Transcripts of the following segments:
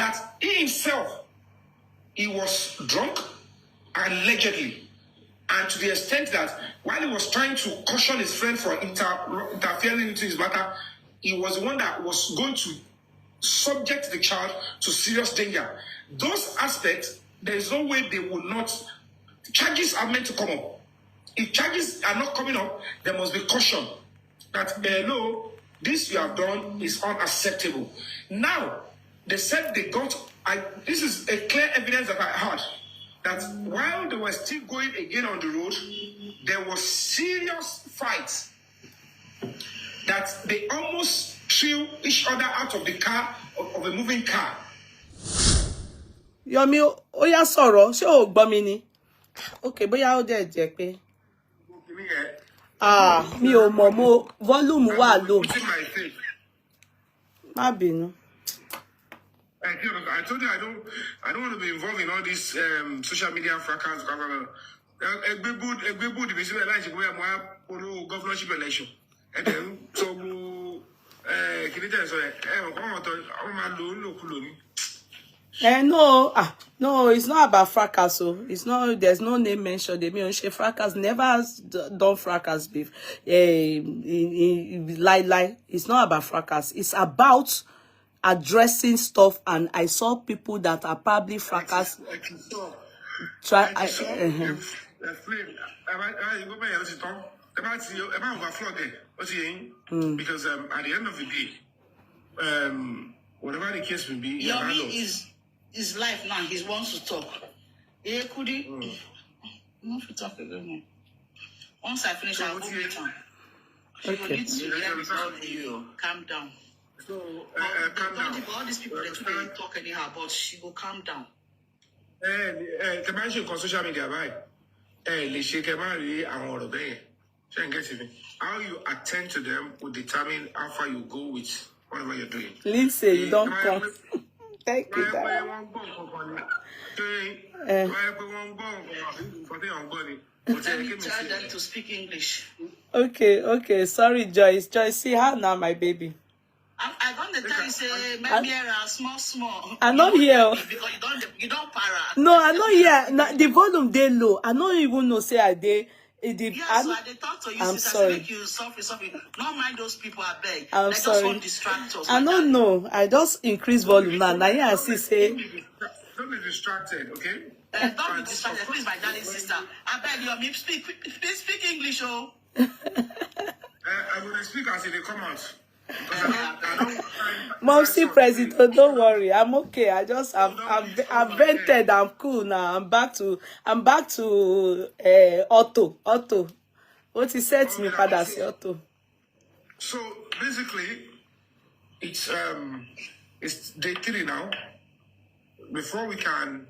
that he himself, he was drunk, allegedly. And to the extent that while he was trying to caution his friend for interfering into his matter, he was the one that was going to subject the child to serious danger. Those aspects, there is no way they will not. Charges are meant to come up. If charges are not coming up, there must be caution that, no, this you have done is unacceptable. Now, they said they got, this is a clear evidence that I had, that while they were still going again on the road, there was serious fights, that they almost threw each other out of the car, of a moving car. Yomi, oya sọ̀rọ̀, ṣé o gbọ́ mi ni? Okay, bóyá ó dẹ̀ jẹ́ pé. Mi ò mọ̀, mo volume wà low. Má bínú. I told you I don't want to be involved in all these social media fracas. A good division election where my governorship election. And then so no, it's not about fracas. So it's not. There's no name mentioned. They mean fracas. Never has done fracas before. Lie. It's not about fracas. It's about addressing stuff. And I saw people that are probably fracas. Because at the end of the day, whatever the case may be, Yomi is life now. He wants to talk. Could he? Not to talk again. Once I finish, I'll go later. Okay. Calm down. So, calm down. All these people that today talk anyhow, but she will calm down. Can I show on social media, right? How you attend to them will determine how far you go with whatever you're doing. Lindsay, you don't come. Thank you, Dad. Tell them to speak English. Okay. Sorry, Joyce. Joyce, see how now, my baby. I don't tell you say maybe small. I'm not here. Because you don't para. No, I'm not here. The volume they low. I don't even know say I they. Yes, so they talk to you. I'm sorry. Make you suffer. Don't mind those people. I beg. I'm sorry. Just won't distract us. I don't know. I just increase volume now. Now I see say. Don't be distracted, okay? Don't be distracted. Please, my darling sister. I beg you. Speak English, oh. I'm gonna speak as if they come out. Momsy President, don't worry, I'm okay. I've vented. I'm cool now. I'm back to Otto. What he said to me, Father, say Otto. So basically, it's day 3 now. Before we can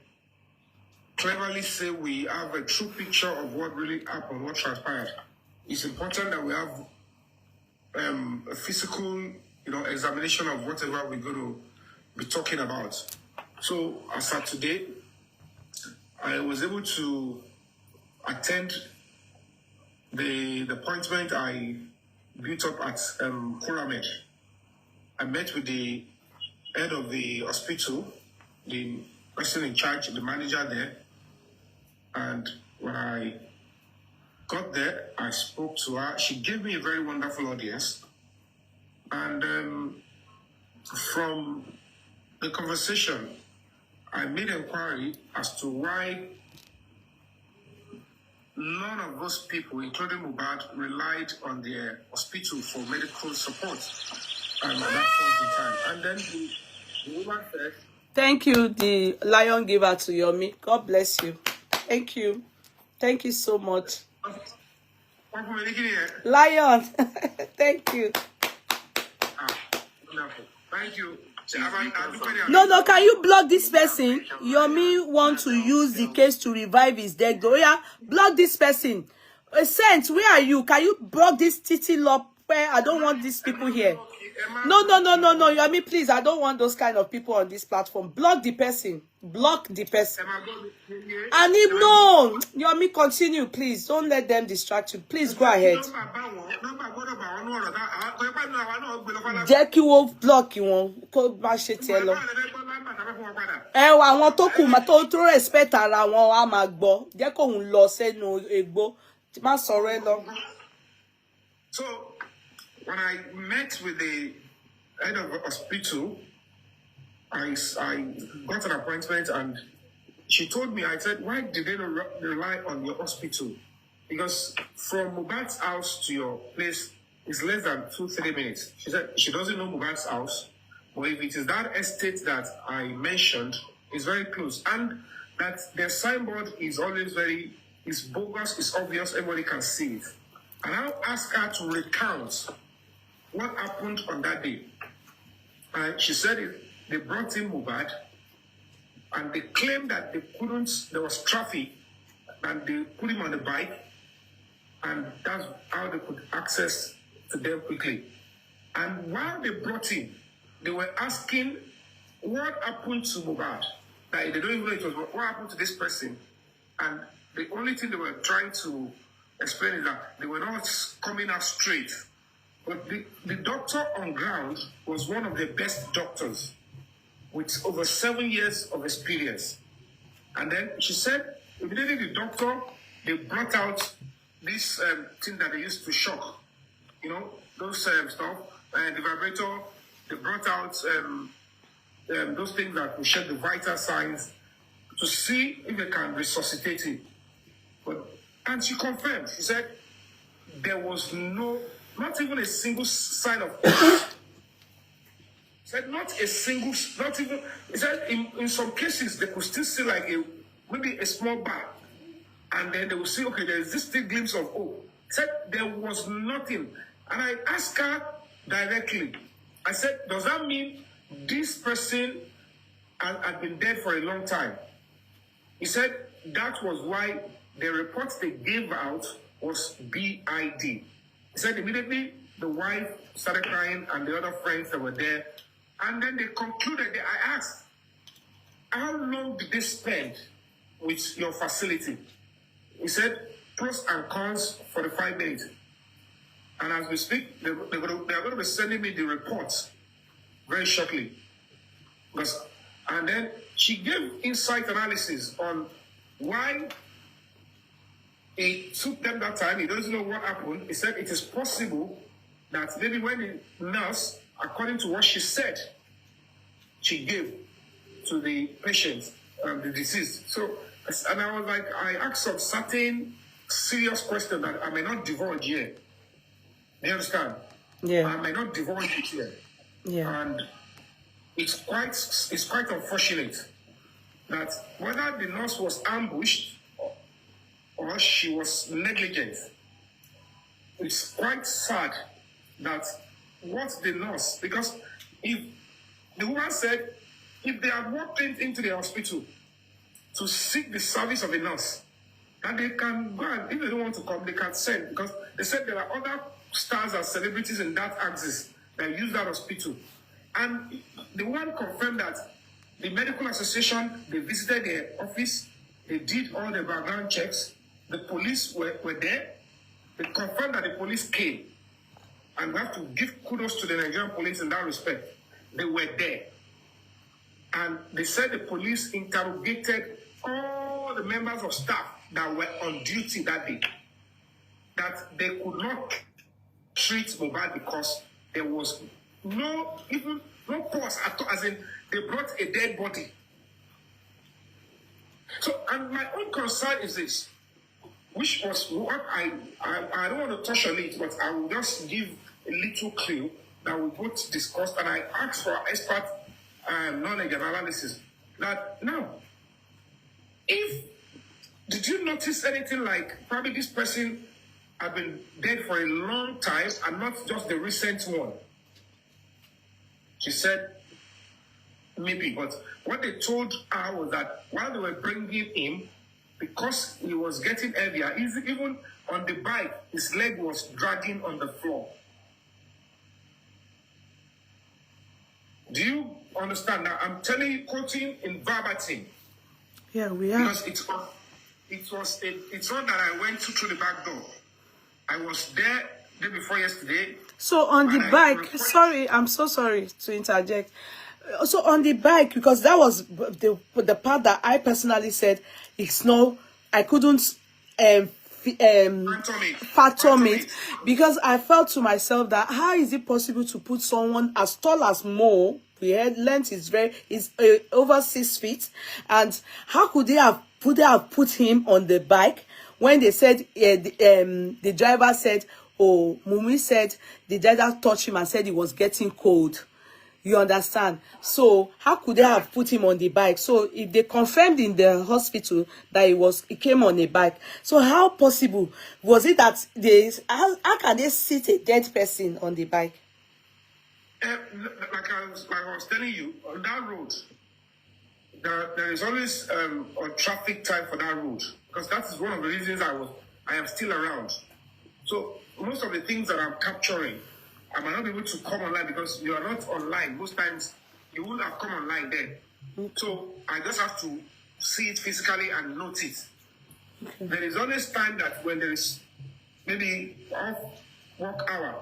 cleverly say we have a true picture of what really happened, what transpired, it's important that we have a physical, examination of whatever we're going to be talking about. So as of today, I was able to attend the appointment I built up at Kuramed. I met with the head of the hospital, the person in charge, the manager there, and when I got there, I spoke to her. She gave me a very wonderful audience. And from the conversation, I made inquiry as to why none of those people, including Mohbad, relied on their hospital for medical support at that point in time. And then the woman said, thank you, the lion giver to Yomi. God bless you. Thank you. Thank you so much. Lion, thank you. Thank you. No, can you block this person? Yomi want to use the case to revive his dead. Oh yeah, block this person. Saint, where are you? Can you block this titty lop? I don't want these people here. No, Yomi, please, I don't want those kind of people on this platform. Block the person. Block the person. And if no, Yomi, continue, please. Don't let them distract you. Please go ahead. Jackie will block you. àwọn tó kù mà tó respect ara wọn á máa gbọ́. Jẹ́ kó hun lọ sẹ́nu egbò. Má sọ̀rọ̀ ẹ lọ. So when I met with the head of the hospital, I got an appointment and she told me, I said, why did they rely on your hospital? Because from Mohbad's house to your place is less than 2-3 minutes. She said she doesn't know Mohbad's house, but if it is that estate that I mentioned, it's very close. And that their signboard is always it's bogus, it's obvious, everybody can see it. And I'll ask her to recount what happened on that day. And she said they brought in Mohbad and they claimed that there was traffic and they put him on the bike and that's how they could access to them quickly. And while they brought him, they were asking what happened to Mohbad. Like, they don't even know it was what happened to this person. And the only thing they were trying to explain is that they were not coming out straight. But the doctor on ground was one of the best doctors with over 7 years of experience. And then she said, immediately the doctor, they brought out this thing that they used to shock, those stuff, and the vibrator, they brought out those things that will check the vital signs to see if they can resuscitate it. And she confirmed, she said, there was not even a single sign of pulse. She said, not even, he said, in some cases, they could still see like maybe a small bar. And then they will see, okay, there is this still glimpse of hope. He said, there was nothing. And I asked her directly, I said, does that mean this person had been dead for a long time? He said, that was why the reports they gave out was BID. He said immediately the wife started crying and the other friends that were there. And then they concluded, I asked, how long did they spend with your facility? He said, pros and cons, 45 minutes. And as we speak, they are going to be sending me the reports very shortly. And then she gave insight analysis on why it took them that time. He doesn't know what happened. He said it is possible that maybe when the nurse, according to what she said, she gave to the patient, the deceased. So, and I was like, I asked some certain serious question that I may not divulge here. Do you understand? Yeah. I may not divulge it here. Yeah. And it's quite unfortunate that whether the nurse was ambushed or she was negligent, it's quite sad that what the nurse, because if the woman said, if they had walked into the hospital to seek the service of a nurse, and they can go and, if they don't want to come, they can send, because they said there are other stars and celebrities in that axis that use that hospital. And the one confirmed that the medical association, they visited their office, they did all the background checks, the police were there, they confirmed that the police came. And we have to give kudos to the Nigerian police in that respect. They were there. And they said the police interrogated all the members of staff that were on duty that day. That they could not treat Mohbad because there was no pause at all, as in they brought a dead body. So, and my own concern is this, which was what I don't want to touch on it, but I will just give a little clue that we both discussed, and I asked for expert knowledge and analysis. That now, did you notice anything like probably this person had been dead for a long time and not just the recent one? She said, maybe, but what they told her was that while they were bringing him, because he was getting heavier, even on the bike, his leg was dragging on the floor. Do you understand that? I'm telling you, quoting in verbatim. Yeah, we are. Because it's not that I went through the back door. I was there the day before yesterday. So on the bike, sorry, I'm so sorry to interject. So on the bike, because that was the part that I personally said it's no, I couldn't fathom it, because I felt to myself that how is it possible to put someone as tall as Mo? The head length is over 6 feet, and how could they have put him on the bike when they said the driver said, oh, Wunmi said the driver touched him and said he was getting cold. You understand? So how could they have put him on the bike? So if they confirmed in the hospital that he came on a bike, so how possible was it that how can they sit a dead person on the bike? Like I was telling you, on that road, there is always a traffic time for that road, because that is one of the reasons I am still around. So most of the things that I'm capturing, I might not be able to come online because you are not online. Most times you wouldn't have come online then. So I just have to see it physically and note it. Okay. There is always time that when there is maybe off work hour,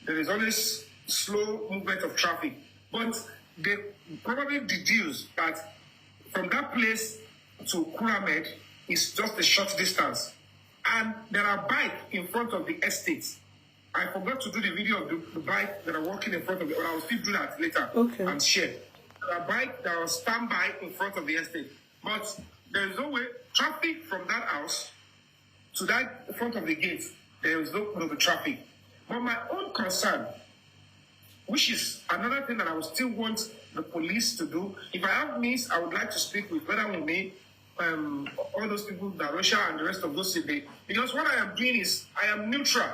there is always slow movement of traffic. But they probably deduce that from that place to Kuramed is just a short distance. And there are bikes in front of the estate. I forgot to do the video of the bike that are walking in front of it, but I will still do that later and share. There are bikes that are standby in front of the estate. But there is no way, traffic from that house to that front of the gate, there is no traffic. But my own concern, which is another thing that I would still want the police to do, if I have means, I would like to speak with Laarin Wunmi, all those people, Darosha and the rest of those today, because what I am doing is, I am neutral.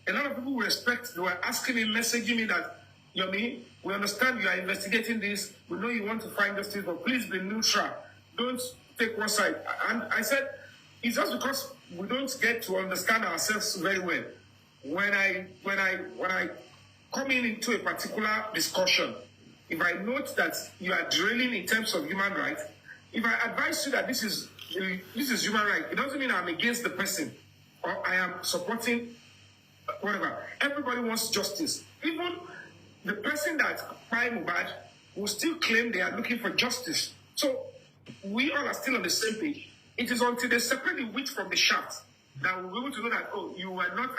A lot of people will respect, they were asking me, messaging me that, Yomi, we understand you are investigating this, we know you want to find justice, but please be neutral. Don't take one side. And I said, it's just because we don't get to understand ourselves very well. When I come into a particular discussion, if I note that you are drilling in terms of human rights, if I advise you that this is human rights, it doesn't mean I'm against the person or I am supporting whatever. Everybody wants justice. Even the person that by Mohbad will still claim they are looking for justice. So we all are still on the same page. It is until they separate the wheat from the chaff that we'll be able to know that, oh, you are not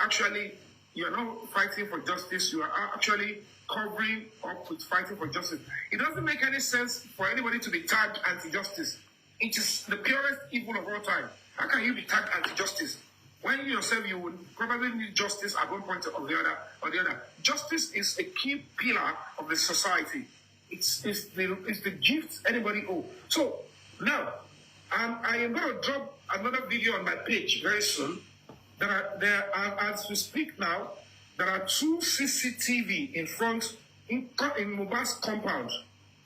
fighting for justice, you are actually covering up with fighting for justice. It doesn't make any sense for anybody to be tagged anti-justice. It is the purest evil of all time. How can you be tagged anti-justice? When you yourself, you would probably need justice at one point or the other. Justice is a key pillar of the society. It's the gift anybody owes. So now, I am going to drop another video on my page very soon. As we speak now, there are 2 CCTV in Mohbad's compound.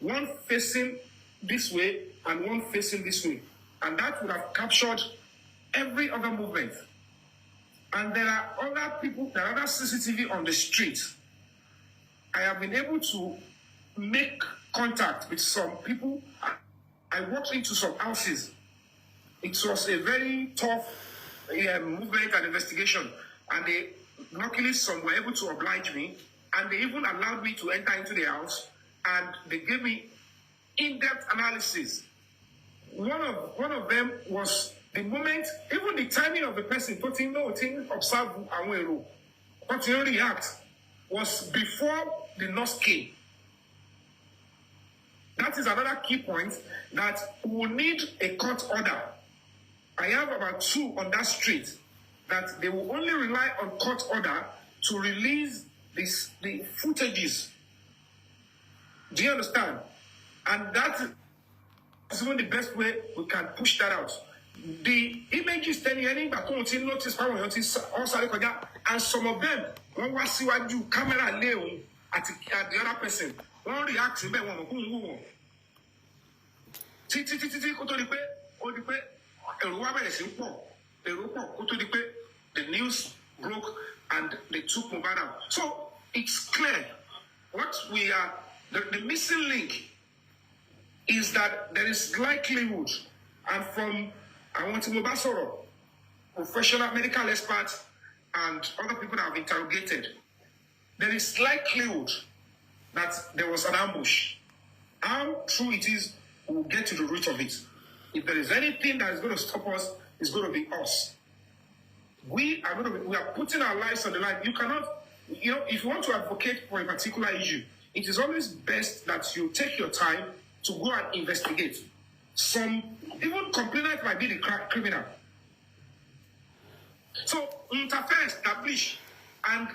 One facing this way and one facing this way. And that would have captured every other movement. And there are other CCTV on the street. I have been able to make contact with some people. I walked into some houses. It was a very tough movement and investigation. And luckily some were able to oblige me. And they even allowed me to enter into the house. And they gave me in-depth analysis. One of them was the moment, even the timing of the person, observe and what you react was before the nurse came. That is another key point, that we will need a court order. I have about 2 on that street that they will only rely on court order to release the footages. Do you understand? And that is even the best way we can push that out. The images telling any notice and some of them one was see what you camera lay at the other person. One reacts to them the news broke and they took Mohbad out. So it's clear what we are the missing link is that there is likelihood, and from I want to Mohbad Soro, professional medical experts and other people that have interrogated, there is likelihood that there was an ambush. How true it is, we'll get to the root of it. If there is anything that is going to stop us, it's going to be us. We are putting our lives on the line. You cannot, if you want to advocate for a particular issue, it is always best that you take your time to go and investigate. Even complainant might be the criminal. So, interfere, establish, and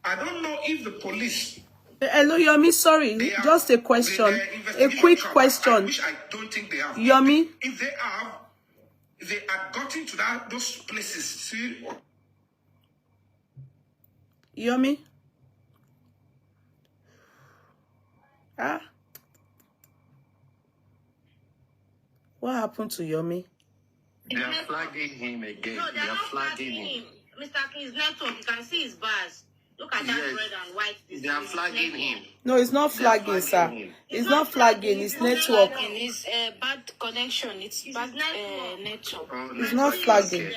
I don't know if the police. Hello, Yomi, sorry, just a question. A quick question. I don't think they have. Yomi? If they have, they had gotten to those places. See? Yomi? What happened to Yomi? They are flagging him again. No, they are not flagging him. Mr. King's network, you can see his bars. Look at that red and white. They are flagging him. No, it's not flagging, sir. It's not flagging. It's network. It's bad connection. It's bad network. It's not flagging.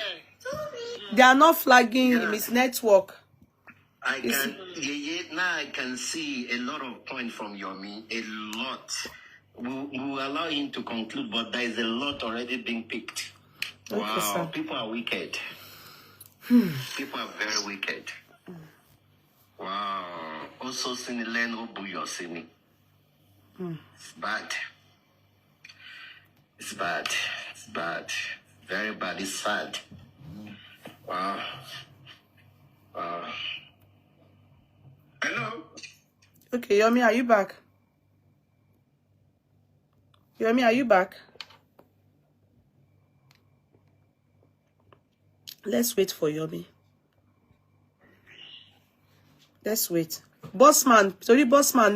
They are not flagging him. It's network. Now I can see a lot of points from Yomi. A lot. We'll allow him to conclude, but there is a lot already being picked. Okay, wow, sir. People are wicked. People are very wicked. Wow. Also, Sele Laarin Wunmi. It's bad. It's bad. It's bad. Very bad. It's sad. Wow. Hello? Okay, Yomi, are you back? Yomi, are you back? Let's wait for Yomi. Let's wait. Bossman, sorry, Bossman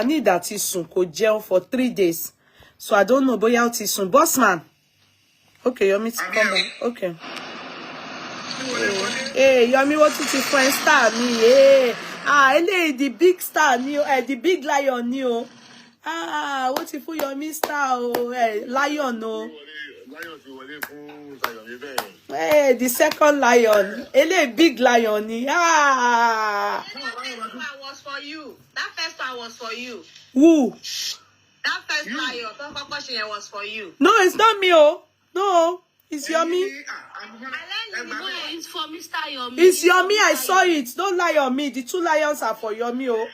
need that is soon go jail for 3 days. So I don't know, but how it is soon. Bossman. Okay, Yomi, come on. Okay. Hey, Yomi, what is your friend star me? Hey, the big star new, the big lion new. What if Yomi star? Oh, hey, lion no. Hey, the second lion. A big lion. That first one was for you. That first one was for you. Who? That first lion. That question was for you. No, it's not me. Oh, no, it's Yomi. It's for Mr. Yomi. It's Yomi. I saw it. Don't lie on me. The 2 lions are for Yomi. Oh,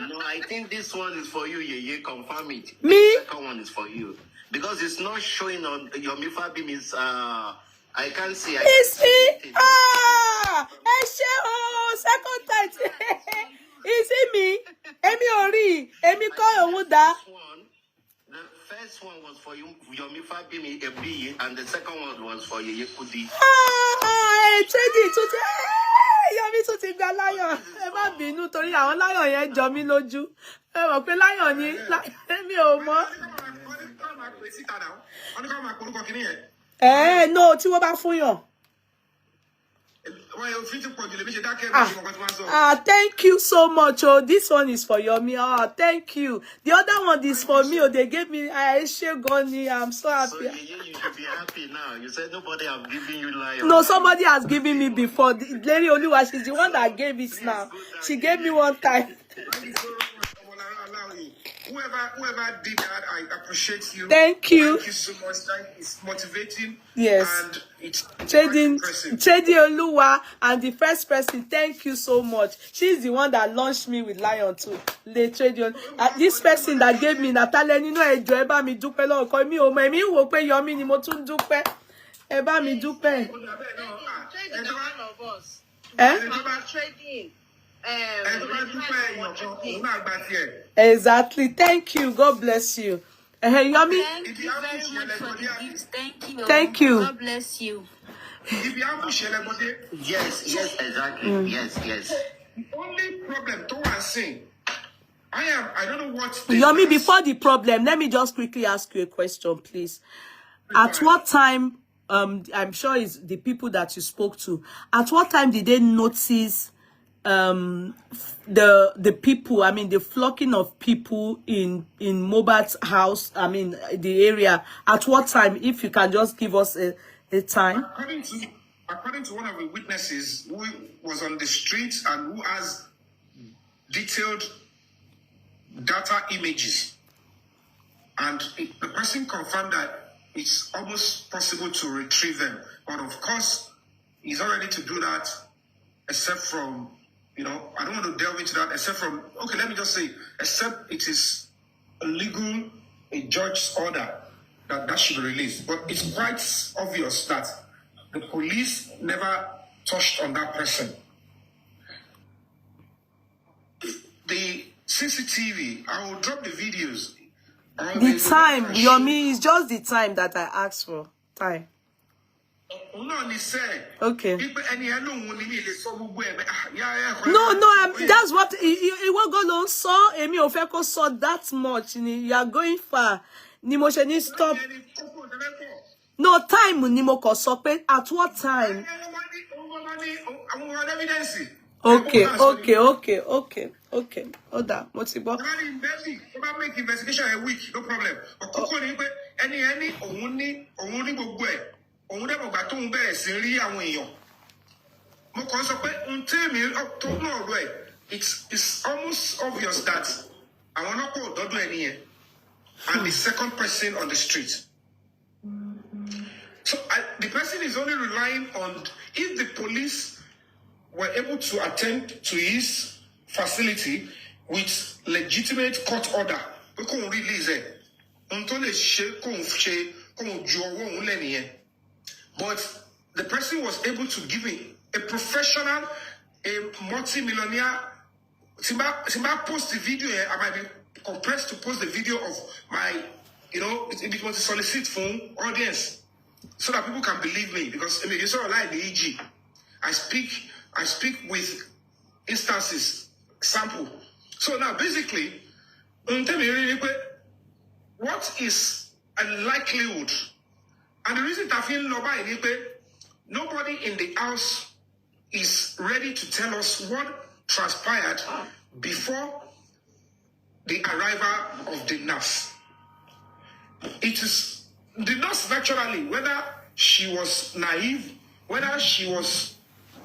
No, I think this one is for you. Yeye, confirm it. Me? The second one is for you. Because it's not showing on Yomi Fabiyi. I can't see. Is he? Second time. Is it me? Emi Ori. Emi call Omuda. The first one was for Yomi Fabiyi, a B, and the second one was for Yeye Kudi. Trading to Yomi to ti gba lion. Ẹ má bínú torí àwọn lion yẹn jọ mí lójú. Ẹ mọ̀ pé lion ni èmi ò mọ̀. No, tí wọ́n bá fún yàn. Thank you so much. Oh, this one is for Yomi. Thank you. The other one is for me. Oh, they gave me. I'm so happy. So you should be happy now. You said nobody has given you lion. No, somebody has given me before. The Lady Oluwa, she's the one that gave it now. She gave me one time. Whoever did that, I appreciate you. Thank you. Thank you so much. It's motivating. Yes. And it's Trading Oluwa and the first person. Thank you so much. She's the one that launched me with lion too. The trading. This person that gave me Natalia, you know, ẹjọ́ ẹ bá mi dúpẹ́ lọ́wọ́ ko mi ò mọ̀ èmi wò pé Yomi ni mo tún dúpẹ́. Ẹ bá mi dúpẹ́. Trading. Exactly. Thank you. God bless you. Yomi. Thank you very much for the gifts. Thank you. Thank you. God bless you. Yes, exactly. Yes. The only problem to us saying, I don't know what. Yomi, before the problem, let me just quickly ask you a question, please. At what time, I'm sure it's the people that you spoke to, at what time did they notice the people, I mean the flocking of people in Mohbad's house, I mean the area? At what time, if you can just give us a time? According to one of the witnesses who was on the streets and who has detailed data images. And the person confirmed that it's almost possible to retrieve them. But of course, he's not ready to do that, except from, I don't want to delve into that, except from, okay, let me just say, except it is a judge's order that should be released. But it's quite obvious that the police never touched on that person. The CCTV, I will drop the videos. The time, Yomi, is just the time that I asked for. Time. Okay. No, that's what it won't go on. So, Emi Ofeko saw that much. You are going far. Nimo stop. No time, Nimo so at what time? Okay. Oda, what's it about? Make investigation a week, no problem. It's almost obvious that I want to call Dodo and the second person on the street. So the person is only relying on if the police were able to attend to his facility with legitimate court order. We can't release it. But the person was able to give me a professional, a multi-millionaire. Simba post the video here. I might be compressed to post the video of my, it was a solicit phone audience, so that people can believe me. Because you saw like the EG. I speak with instances, sample. So now basically, what is a likelihood? And the reason I feel nobody in the house is ready to tell us what transpired before the arrival of the nurse. It is the nurse naturally, whether she was naive, whether she was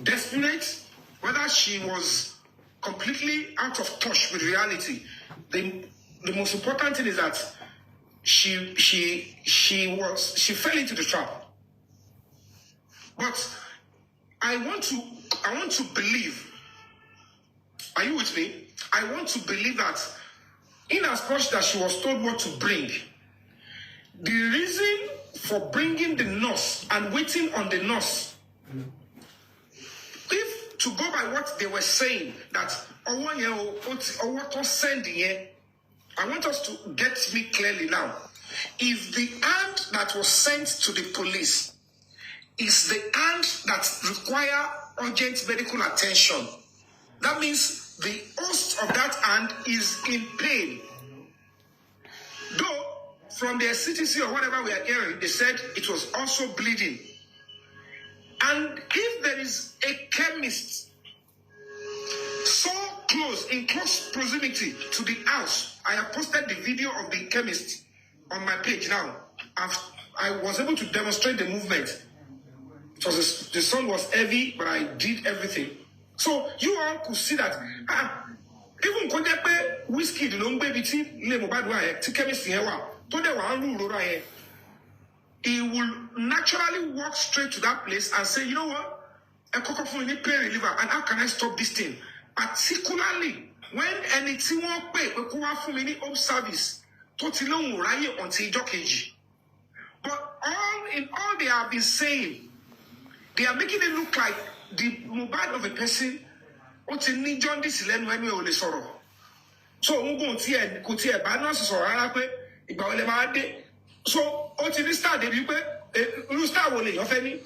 desperate, whether she was completely out of touch with reality. The most important thing is that she fell into the trap. But I want to believe. Are you with me? I want to believe that in as much that she was told what to bring, the reason for bringing the nurse and waiting on the nurse, if to go by what they were saying, that I want us to get me clearly now. If the hand that was sent to the police is the hand that require urgent medical attention, that means the host of that hand is in pain. Though from their CTC or whatever we are hearing, they said it was also bleeding. And if there is a chemist so close, in close proximity to the house, I have posted the video of the chemist on my page now. I was able to demonstrate the movement. The sun was heavy, but I did everything. So you all could see that even when they pay whiskey, the long baby tea, chemist he will naturally walk straight to that place and say, you know what? A KOKO for any pain reliever, and how can I stop this thing? Particularly when anything won't pay, for any home service, until but all they have been saying, they are making it look like the Mohbad of a person. John this when we only sorrow. So we go to bad nurses or so start the you start with your family.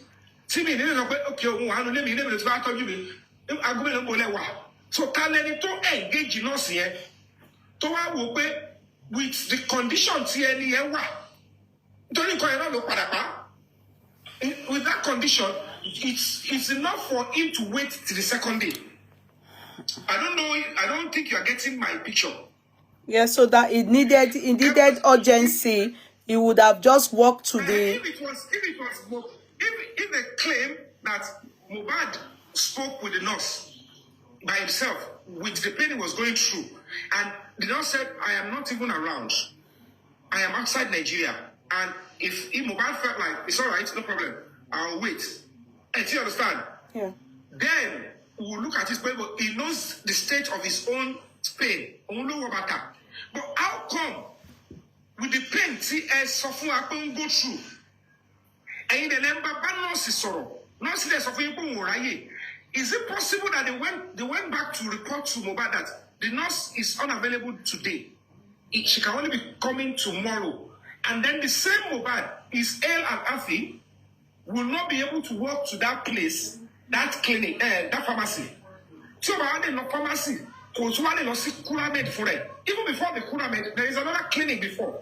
See me, okay, so can any to engage in us here to with the conditions here with that condition, it's enough for him to wait till the second day. I don't think you are getting my picture. Yeah, so that it needed urgency. He would have just walked to the. If they claim that Mohbad spoke with the nurse by himself, with the pain he was going through. And the nurse said, I am not even around. I am outside Nigeria. And if Mohbad felt like, it's all right, no problem, I'll wait. And you understand? Yeah. Then we'll look at his pain, but he knows the state of his own pain. But how come with the pain suffering go through? And the number nurse is sorrow. Nurse is suffering. Is it possible that they went back to report to Mohbad that the nurse is unavailable today? She can only be coming tomorrow. And then the same Mohbad is ill and healthy, will not be able to walk to that place, that clinic, that pharmacy. So about the pharmacy, even before the Kuramed, there is another clinic before.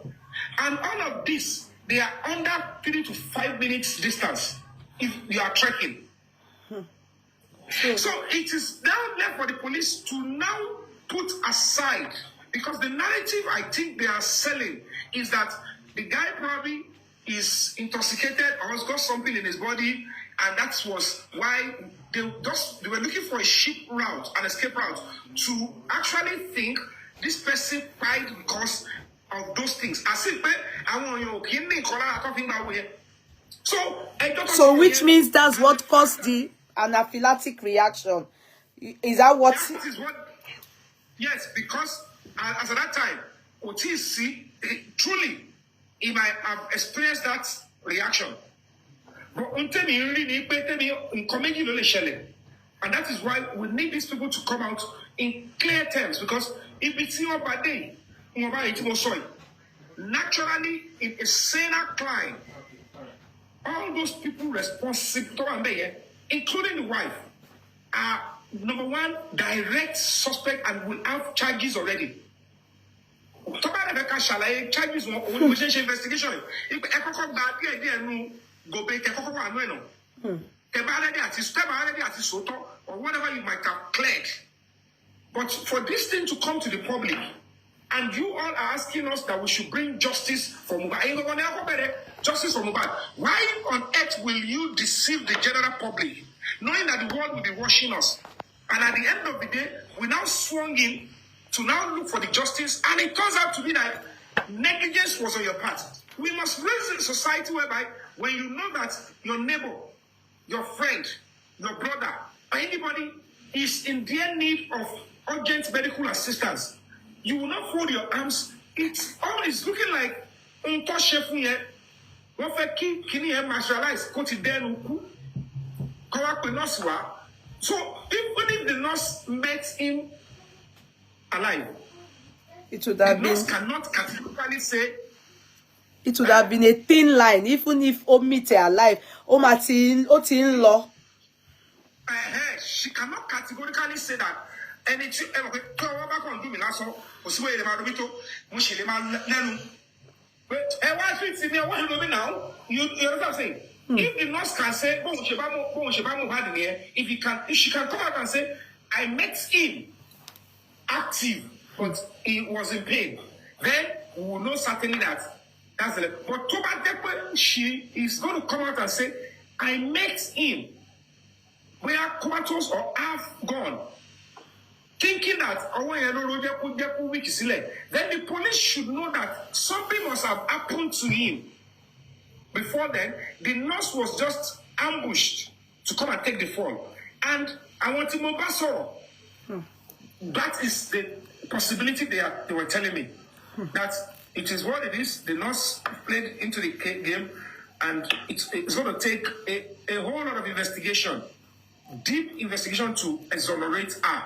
And all of this, they are under 3 to 5 minutes distance if you are trekking. So it is down there for the police to now put aside, because the narrative I think they are selling is that the guy probably is intoxicated or has got something in his body, and that was why they were looking for a ship route, an escape route, to actually think this person died because of those things. As if so which means that's what caused the anaphylactic reaction. Is that what? That is what? Yes, because as at that time, OTUSU truly, he might have experienced that reaction. But and that is why we need these people to come out in clear terms, because if it's your body, naturally, in a saner climb, all those people responsible, including the wife, are number one, direct suspect and will have charges already. Charges investigation. Or whatever you might have cleared. But for this thing to come to the public, and you all are asking us that we should bring justice for Mohbad. Justice for Mohbad. Why on earth will you deceive the general public, knowing that the world will be watching us? And at the end of the day, we now swung in to now look for the justice, and it turns out to be that negligence was on your part. We must raise a society whereby when you know that your neighbor, your friend, your brother, or anybody is in their need of urgent medical assistance, you will not fold your arms. It's always looking like untouchable. So even if the nurse met him alive, it would have the been. nurse cannot categorically say. It would have been a thin line, even if Omite alive. Otin law. She cannot categorically say that. And it's you understand what I'm saying? If the nurse can say, if she can come out and say, I met him active, but he was in pain, then we will know certainly that that's the. But she is going to come out and say, I met him. We are comatose or half gone. Thinking that then the police should know that something must have happened to him. Before then, the nurse was just ambushed to come and take the fall. And I want to move back. That is the possibility they were telling me. That it is what it is. The nurse played into the game, and it's going to take a whole lot of investigation, deep investigation, to exonerate her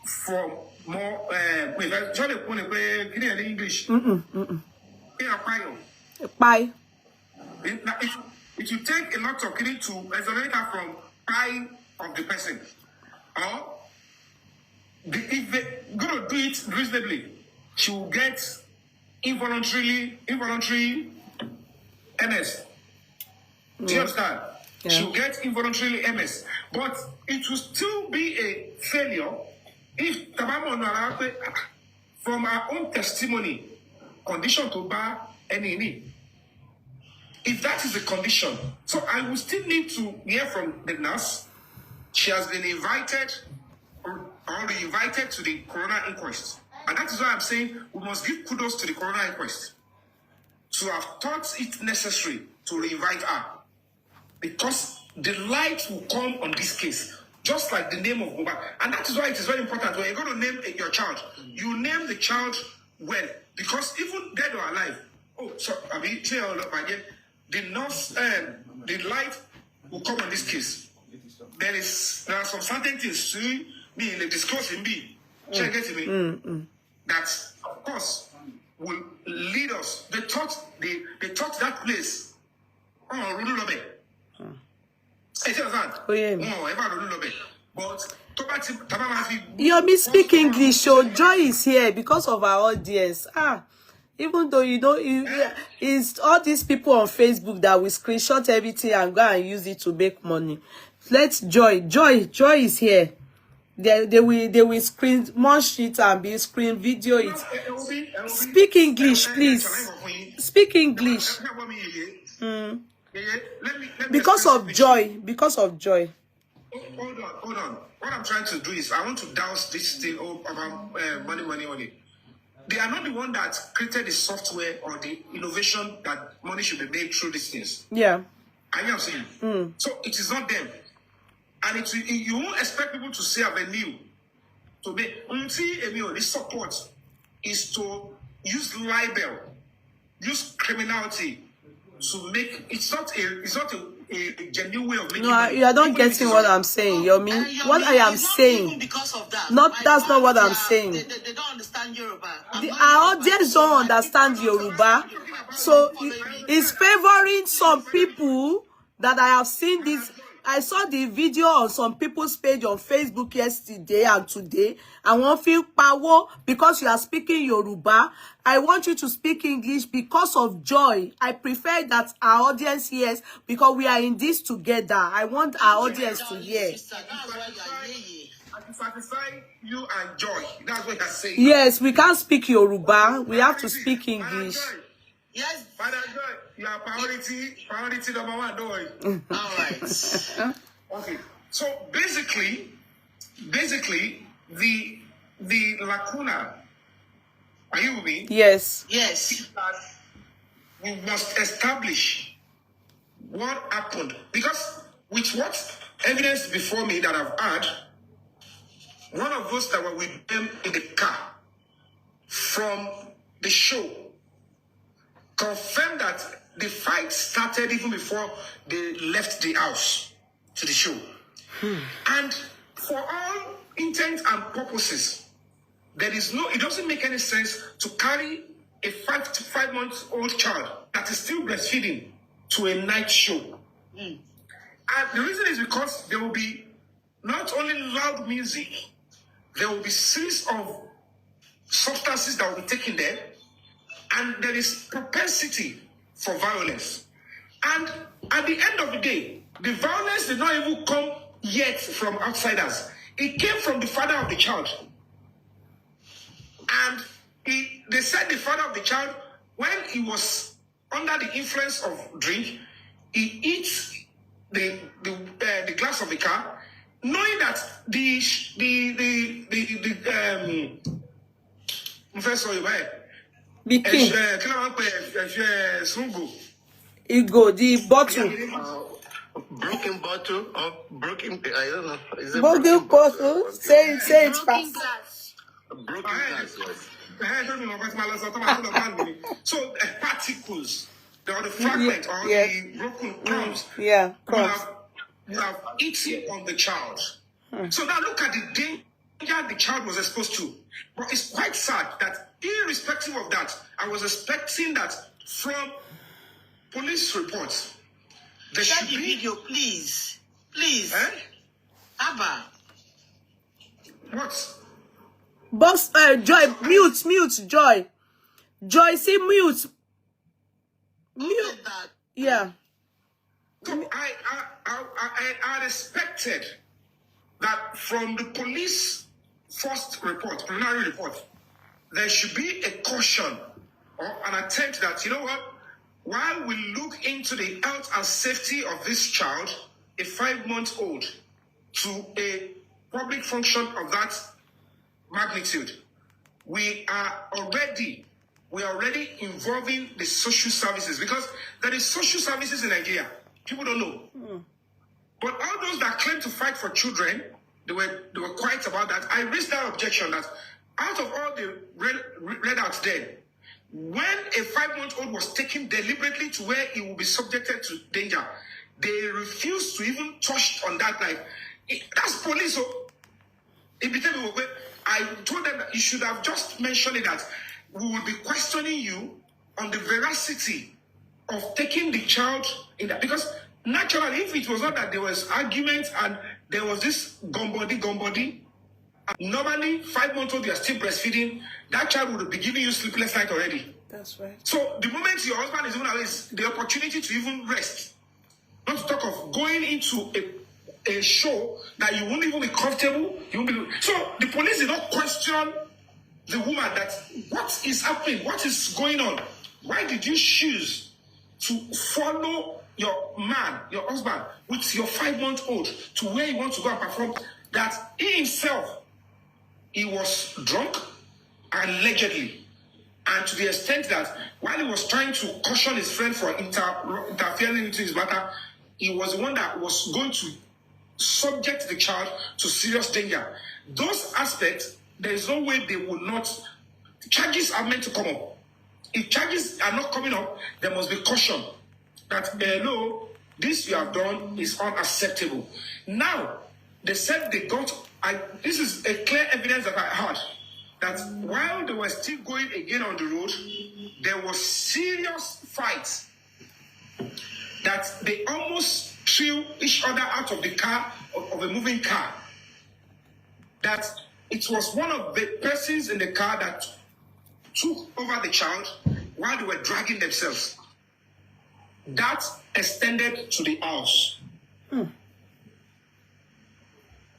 from more. English. Bye. It will take a lot of killing to exonerate her from crime of the person. Or if they're going to do it reasonably, she will get involuntary MS. Do you understand? Yeah. She will get involuntary MS. But it will still be a failure if from her own testimony, condition to bar any need. If that is the condition, so I will still need to hear from the nurse. She has been invited or be invited to the coroner inquest. And that is why I'm saying we must give kudos to the coroner inquest to have thought it necessary to re-invite her. Because the light will come on this case, just like the name of Mohbad. And that is why it is very important when you're going to name your child, you name the child well. Because even dead or alive, the light will come on this case. There are some certain things to be in the disclosing that, of course, will lead us. They thought that place. Oh, yeah. Yomi, speak English. So Joy is here because of our audience. Even though it's all these people on Facebook that will screenshot everything and go and use it to make money. Let's Joy is here. They will screen munch it and be screen video it. Speak English, please. Speak English. Because of Joy. Hold on. What I'm trying to do is I want to douse this thing about money. They are not the one that created the software or the innovation that money should be made through these things. Yeah. I am saying. So it is not them. And you won't expect people to say a new to make this support is to use libel, use criminality to make it's not a genuine way of making money. You are not getting what I'm saying, Yomi. What I am saying, because of that. that's not what I'm saying. They don't understand Yoruba. Our audience don't understand Yoruba, so it's favoring some people that I have seen this. I saw the video on some people's page on Facebook yesterday and today. I won't feel power because you are speaking Yoruba. I want you to speak English because of Joy. I prefer that our audience hears because we are in this together. I want our audience to hear. I satisfy you and Joy. That's what I say. Yes, we can't speak Yoruba. We have to speak English. Yes, Father Joy, you are priority number one, don't worry. all right. Okay. So basically, the lacuna. Are you with me? Yes. Yes. We must establish what happened because with what evidence before me that I've had, one of those that were with them in the car from the show confirmed that the fight started even before they left the house to the show. And for all intents and purposes, it doesn't make any sense to carry a 5 to 5 months old child that is still breastfeeding to a night show. And the reason is because there will be not only loud music, there will be series of substances that will be taken there, and there is propensity for violence. And at the end of the day, the violence did not even come yet from outsiders. It came from the father of the child. And they said the father of the child, when he was under the influence of drink, he eats the glass of the car, knowing that Igo, the bottle. Broken bottle or broken, I don't know. Is it Broken bottle? Say it Broken fast. glass. broken glass, yes. So particles, the fragment or the broken crumbs, would have eaten on the child. So now look at the danger the child was exposed to. But it's quite sad that irrespective of that, I was expecting that from police reports, there Share should the be video, please. Please. Abba. what? Boss, Joy, mute, Joy. Joy, say mute. Mute. That. Yeah. So I expected that from the police first report, preliminary report, there should be a caution or an attempt that, you know what, while we look into the health and safety of this child, a 5-month-old, to a public function of that magnitude. We are already involving the social services, because there is social services in Nigeria. People don't know. But all those that claim to fight for children, they were quiet about that. I raised that objection that out of all the read out there, when a 5-month-old was taken deliberately to where he will be subjected to danger, they refused to even touch on that knife. That's police. So I told them that you should have just mentioned it, that we will be questioning you on the veracity of taking the child in that. Because naturally, if it was not that there was argument and there was this gumbody, normally 5-month-old, you are still breastfeeding, that child would be giving you sleepless night already. That's right. So the moment your husband is even away, is the opportunity to even rest. Not to talk of going into a show that you won't even be comfortable. So the police did not question the woman that what is happening, what is going on? Why did you choose to follow your man, your husband, with your 5-month-old to where you want to go and perform? That he himself, he was drunk, allegedly. And to the extent that while he was trying to caution his friend for interfering into his matter, he was the one that was going to subject the child to serious danger. Those aspects, there is no way they will not. Charges are meant to come up. If charges are not coming up, there must be caution that, hello, this you have done is unacceptable. Now, they said they got, this is a clear evidence that I heard, that while they were still going again on the road, there was serious fights, that they almost threw each other out of the car, of a moving car. That it was one of the persons in the car that took over the child while they were dragging themselves. That extended to the house.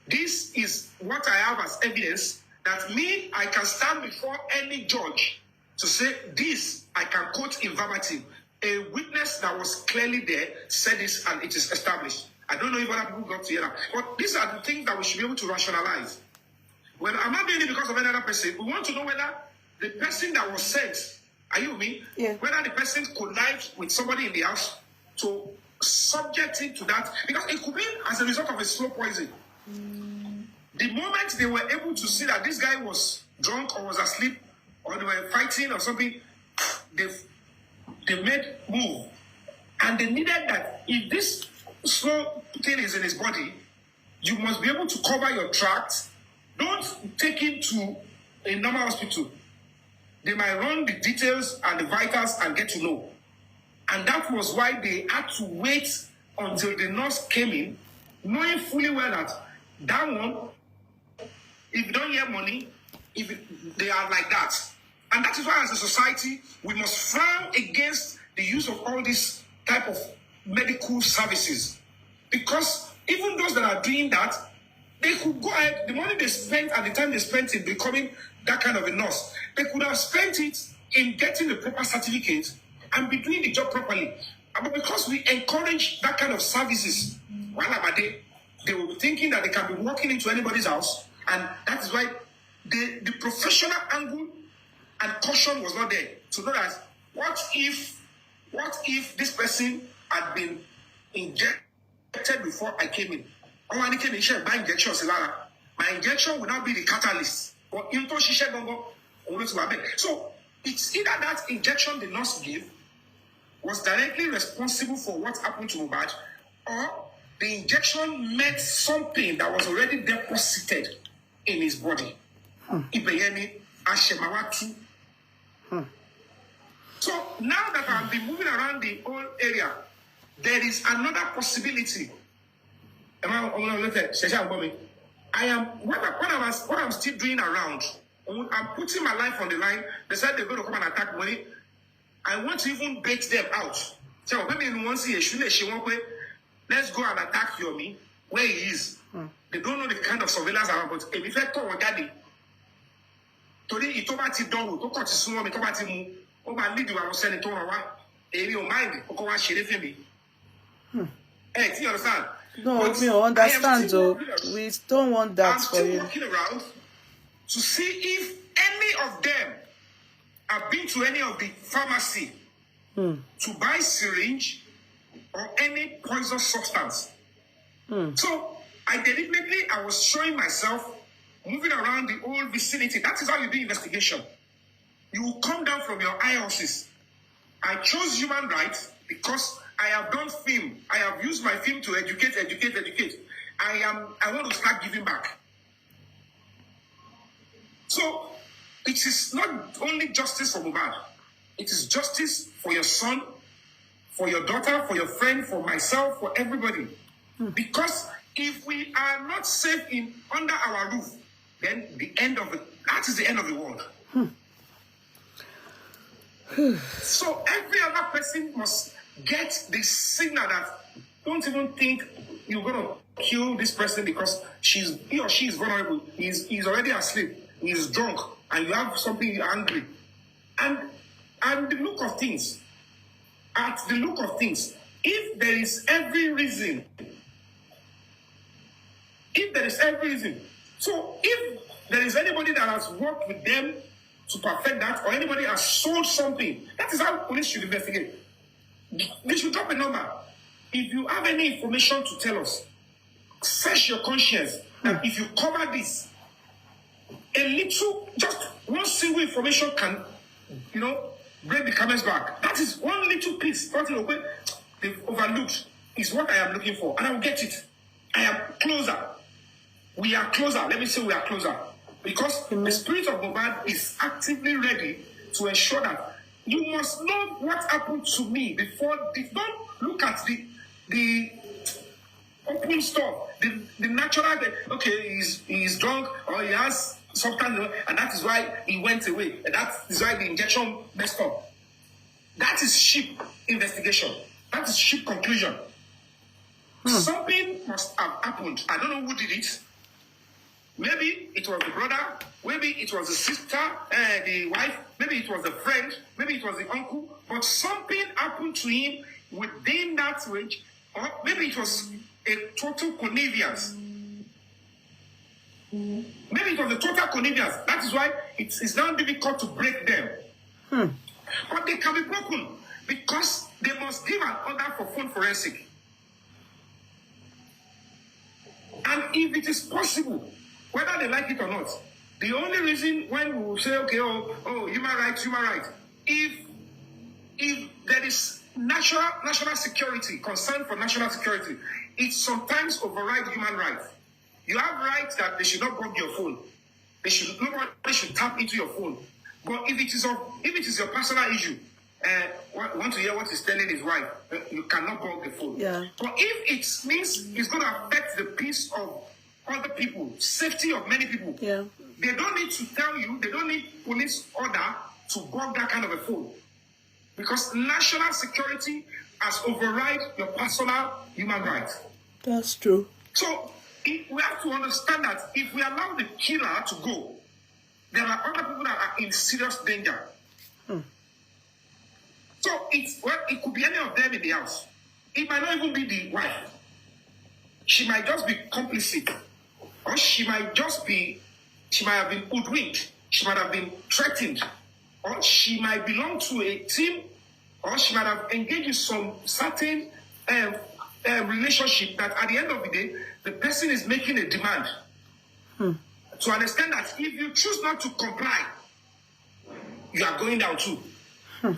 This is what I have as evidence that I can stand before any judge to say this, I can quote in verbatim. A witness that was clearly there said this, and it is established. I don't know if other people got to hear that. But these are the things that we should be able to rationalize. Well, I'm not doing it because of any other person. We want to know whether the person that was sent, are you with me? Yeah. Whether the person collided with somebody in the house to subject him to that. Because it could be as a result of a slow poison. The moment they were able to see that this guy was drunk or was asleep or they were fighting or something, they made move. And they needed that if this slow thing is in his body, you must be able to cover your tracks. Don't take him to a normal hospital. They might run the details and the vitals and get to know. And that was why they had to wait until the nurse came in, knowing fully well that one, if you don't hear money, they are like that. And that is why as a society, we must frown against the use of all these type of medical services. Because even those that are doing that, they could go ahead, the money they spent and the time they spent in becoming that kind of a nurse, they could have spent it in getting the proper certificate and be doing the job properly. But because we encourage that kind of services, they were thinking that they can be walking into anybody's house, and that is why the professional angle and caution was not there. To know that what if this person had been injected before I came in? My injection would not be the catalyst. So it's either that injection the nurse gave was directly responsible for what happened to Mohbad, or the injection met something that was already deposited in his body. So now that I've been moving around the whole area, there is another possibility. What I'm still doing around, I'm putting my life on the line. They said they're going to come and attack me. I want to even bait them out. So maybe in one situation, let's go and attack Yomi where he is. They don't know the kind of surveillance around, but if you talk about daddy, today it over to done to cut small, me over to move. Oh my lead you are sending to one. You mind? Okay, share for me. Hey, do you understand? No, we understand though. We don't want that for you. to see if any of them have been to any of the pharmacy to buy syringe or any poison substance. So I was showing myself, moving around the whole vicinity. That is how you do investigation. You will come down from your IOCs. I chose human rights because I have done film. I have used my film to educate. I want to start giving back. So it is not only justice for Mohbad. It is justice for your son, for your daughter, for your friend, for myself, for everybody. Because if we are not safe under our roof, then that is the end of the world. So every other person must get the signal that don't even think you're gonna kill this person because he or she is vulnerable. He's already asleep. He's drunk, and you have something you're angry. And the look of things. At the look of things, if there is every reason, so if there is anybody that has worked with them to perfect that, or anybody has sold something, that is how police should investigate. They should drop a number. If you have any information to tell us, search your conscience that if you cover this, just one single information can, break the camel's back. That is one little piece, they've overlooked, is what I am looking for. And I will get it. I am closer. We are closer. Let me say we are closer. Because the spirit of Mohbad is actively ready to ensure that you must know what happened to me before. Don't look at the open stuff, the natural, okay, he's drunk or he has substance, and that is why he went away. And that is why the injection messed up. That is cheap investigation. That is cheap conclusion. Something must have happened. I don't know who did it. Maybe it was the brother, maybe it was the sister, the wife, maybe it was the friend, maybe it was the uncle, but something happened to him within that range, or maybe it was a total connivance. Maybe it was a total connivance. That is why it's now difficult to break them. But they can be broken because they must give an order for phone forensic. And if it is possible, whether they like it or not, the only reason when we will say, okay, human rights, if there is national security, concern for national security, it sometimes overrides human rights. You have rights that they should not block your phone. Nobody should tap into your phone. But if it is your personal issue, want to hear what he's telling his wife, you cannot block the phone. Yeah. But if it means it's going to affect the peace of other people, safety of many people, they don't need to tell you, they don't need police order to block that kind of a phone. Because national security has override your personal human rights. That's true. So we have to understand that if we allow the killer to go, there are other people that are in serious danger. So it could be any of them in the house. It might not even be the wife. She might just be complicit. Or she might have been hoodwinked. She might have been threatened. Or she might belong to a team. Or she might have engaged in some certain relationship that at the end of the day, the person is making a demand. To understand that if you choose not to comply, you are going down too. And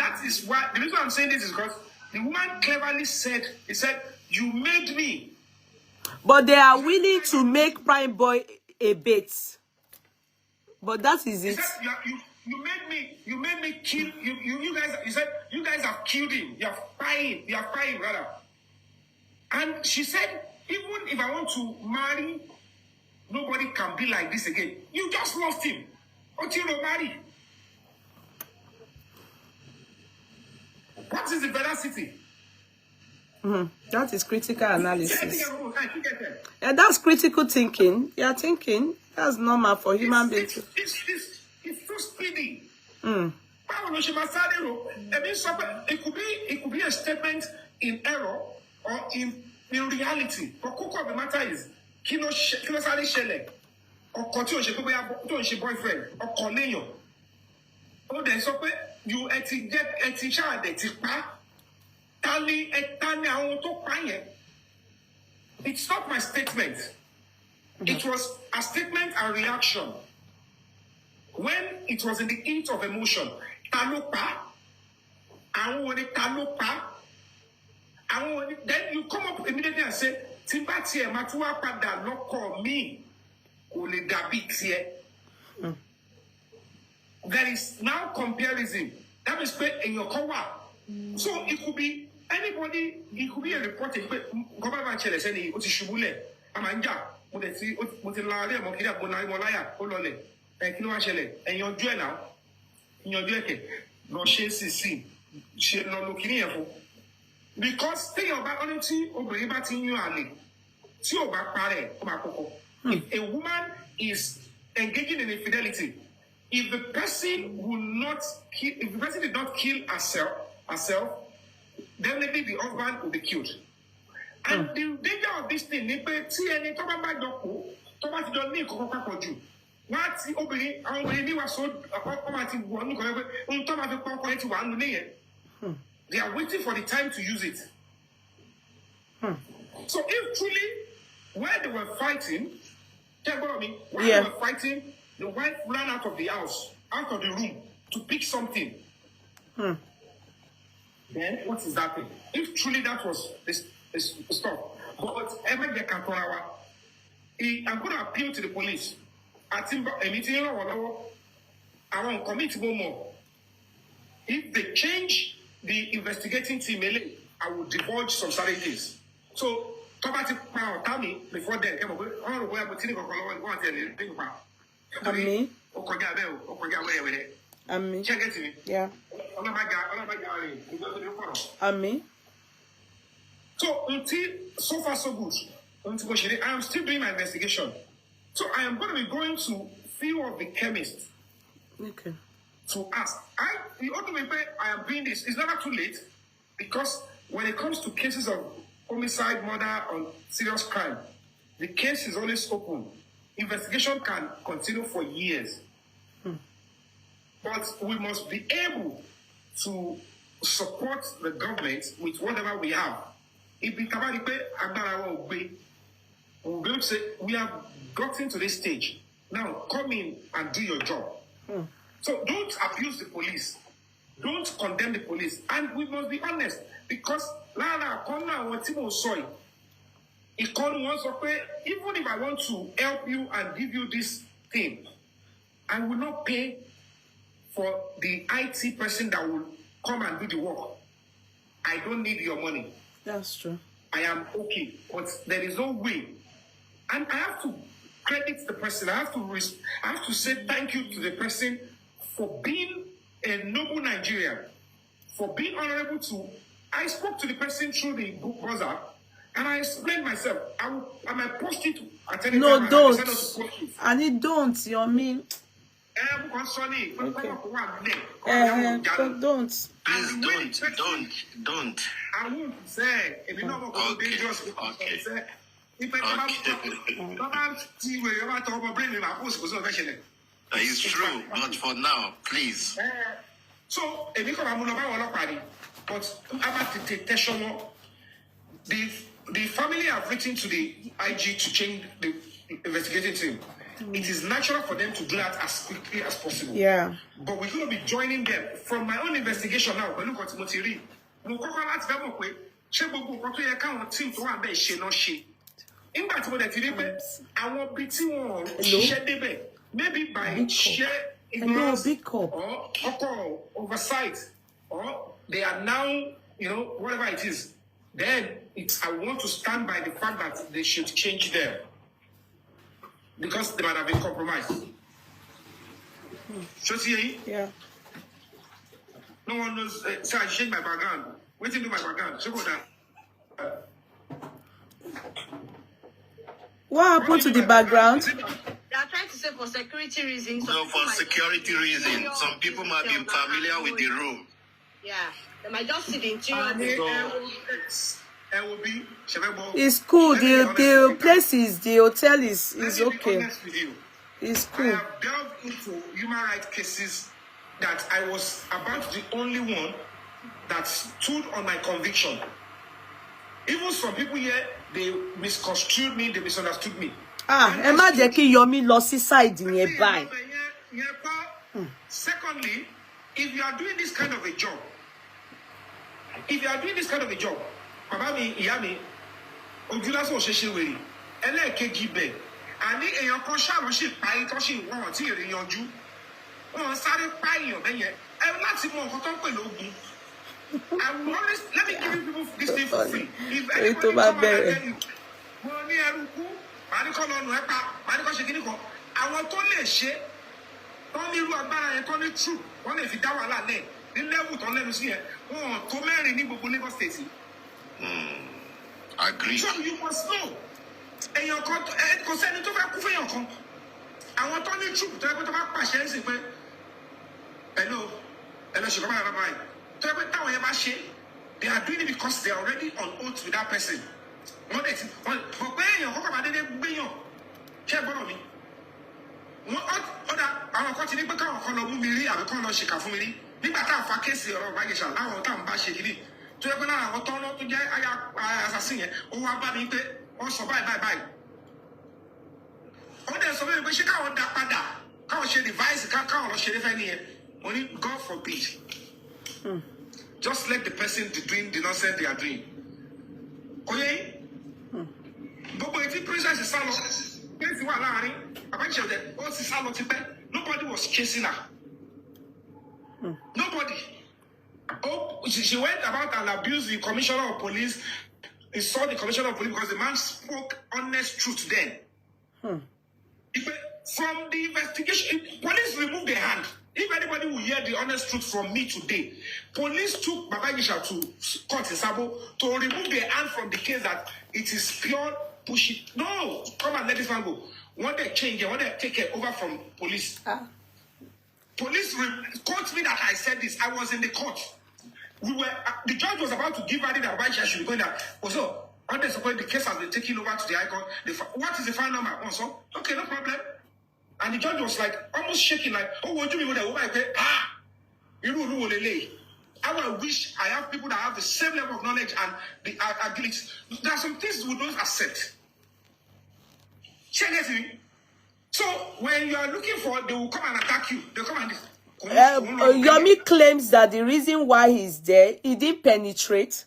that is why the reason I'm saying this is because the woman cleverly said, you made me. But they are willing to make Prime Boy a bait. But that is it. You made me kill you guys. You said you guys have killed him. You are crying rather. And she said, even if I want to marry, nobody can be like this again. You just lost him. Until you marry. What is the veracity? That is critical analysis. Yeah, that's critical thinking. You're thinking. That's normal for human beings. It's too speedy. Why It could be a statement in error or in reality. But core of the matter is, kilo sáré ṣẹlẹ̀, ọkọ tí ó ṣe pé bóyá tó ń ṣe boyfriend, ọkọ léèyàn. Ó dẹ̀ sọ pé you eti ṣáàdẹ̀ ti pa. Tani àwọn tó pa yẹn. It's not my statement. It was a statement and reaction. When it was in the heat of emotion, talopa, then you come up immediately and say, Timbati matuwa pada loko mi, ole dabi tie. There is now comparison. That is put in your cover. So it could be anybody, it could be a reporter. Government chele seni otishubule, amanja, mutilare, mokida bonaya, olole. Kí ló wá ṣẹlẹ̀ ẹ̀yin ọjọ́ ẹ̀ náà ìyẹn ọjọ́ ẹ̀kẹ́ lọ ṣe CC ṣe lọ lo kìíní yẹn fún because téèyàn bá ọ́nà tí obìnrin bá ti ń yún àlè tí ò bá parẹ́ ó máa kọ́kọ́. If a woman is engaging in infidelity, if the person did not kill herself, then maybe the husband will be killed. And the danger of this thing ni pé tí ẹni tó bá jọ kó tó bá ti jọ ní ìkọ̀kọ̀ papọ̀ jù. What obìnrin àwọn obìnrin ní wàá so ọkọ máa ti wọ nǹkan pé ohun tó máa fi pọ ọkọ yẹn ti wà nínú nìyẹn. They are waiting for the time to use it. So if truly where they were fighting, they were fighting, the wife ran out of the house, out of the room to pick something. Then what is that thing? If truly that was the stuff, but I'm going to appeal to the police. I think I won't commit more. If they change the investigating team, I will divulge some certain things. So, talk about tell me before then. Amen. Check it to me. Yeah. Amen. So, until so far so good. I am still doing my investigation. So I am going to be going to few of the chemists to ask. The ultimate way I am doing this is never too late because when it comes to cases of homicide, murder, or serious crime, the case is always open. Investigation can continue for years. But we must be able to support the government with whatever we have. If we we'll be able to say, we have gotten to this stage. Now, come in and do your job. So don't abuse the police. Don't condemn the police. And we must be honest. Because, even if I want to help you and give you this thing, I will not pay for the IT person that will come and do the work. I don't need your money. That's true. I am okay. But there is no way. And I have to credit the person. I have to say thank you to the person for being a noble Nigerian, for being honorable to. I spoke to the person through the book buzzer, and I explained myself. I might post it at any time. No, don't. And it don't. You mean? Okay. Don't. Please don't. I won't say if you know what dangerous. Okay. It's true, but for now, please. So, but the family have written to the IG to change the investigating team. It is natural for them to do that as quickly as possible. Yeah. But we're going to be joining them. From my own investigation now, we look at Motiri. Maybe by sheer ignorance or oversight, or they are now, whatever it is, then I want to stand by the fact that they should change them because they might have been compromised. Yeah. No one knows. So I changed my background. Wait till do my background. So that. What happened to the background? They are trying to say for security reasons. No, for security reasons. Some people might be familiar with the room. Yeah, they might just see the interior. It's cool. The place is, the hotel is okay. It's cool. I have delved into human rights cases that I was about the only one that stood on my conviction. Even some people here, they misconstrued me, they misunderstood me. Ẹ má jẹ́ kí Yomi lọ sí side yẹn báyìí. Secondly, if you are doing this kind of a job, Baba mi, ìyá mi, ojúlásán òṣèṣe wèrè, ẹlẹ́ẹ̀kejì bẹ̀, àní èèyàn kan ṣàrọ̀ sí ìpáyé tó sì wọ́n tí èrè yanjú. Wọ́n sáré páyàn bẹ́yẹn. Ẹ láti mọ nǹkan tó ń pè lógun. I will always, let me give you people this thing for free. If anybody come and tell you, mo ní ẹrú kú, màá ní kọ́ lọ́nu ẹ pa, màá ní kọ́ ṣe kíní kan. Àwọn tó lè ṣe, tó ní irú agbára yẹn, tó ní true, wọ́n lè fi dá wàhálà lẹ̀. Ní level tó lẹ́nu sí yẹn, wọ́n tó mẹ́rin ní gbogbo Lagos State. Agree. So you must know. Èèyàn kan, kò sẹ́ni tó fẹ́ kú fún èèyàn kan. Àwọn tó ní true, tó yẹ kó tó bá pàṣẹ ń sìn pé, hello, ṣe kọ́ báyìí báyìí. They are doing it because they are already on oath with that person. But God forbid. Just let the person be doing the nonsense they are doing. Okay? Princess nobody was chasing her. Nobody. Oh, she went about and abused the commissioner of police. He saw the commissioner of police because the man spoke honest truth then. From the investigation, police removed their hand. If anybody will hear the honest truth from me today, police took Baba Gisha to court in Sabo to remove their hand from the case that it is pure bullshit. No, come and let this man go. When they change it, when they take it over from police. Police quote me that I said this. I was in the court. We were the judge was about to give her that Baba Gisha should be going there. Also, on the support, the case has been taken over to the High Court. What is the final number? Also, okay, no problem. And the judge was like almost shaking, like, oh, what do you mean with that? I wish I have people that have the same level of knowledge and the ability. There are some things we don't accept. So when you are looking for, they will come and attack you. They'll come and Yomi claims that the reason why he's there, he didn't penetrate.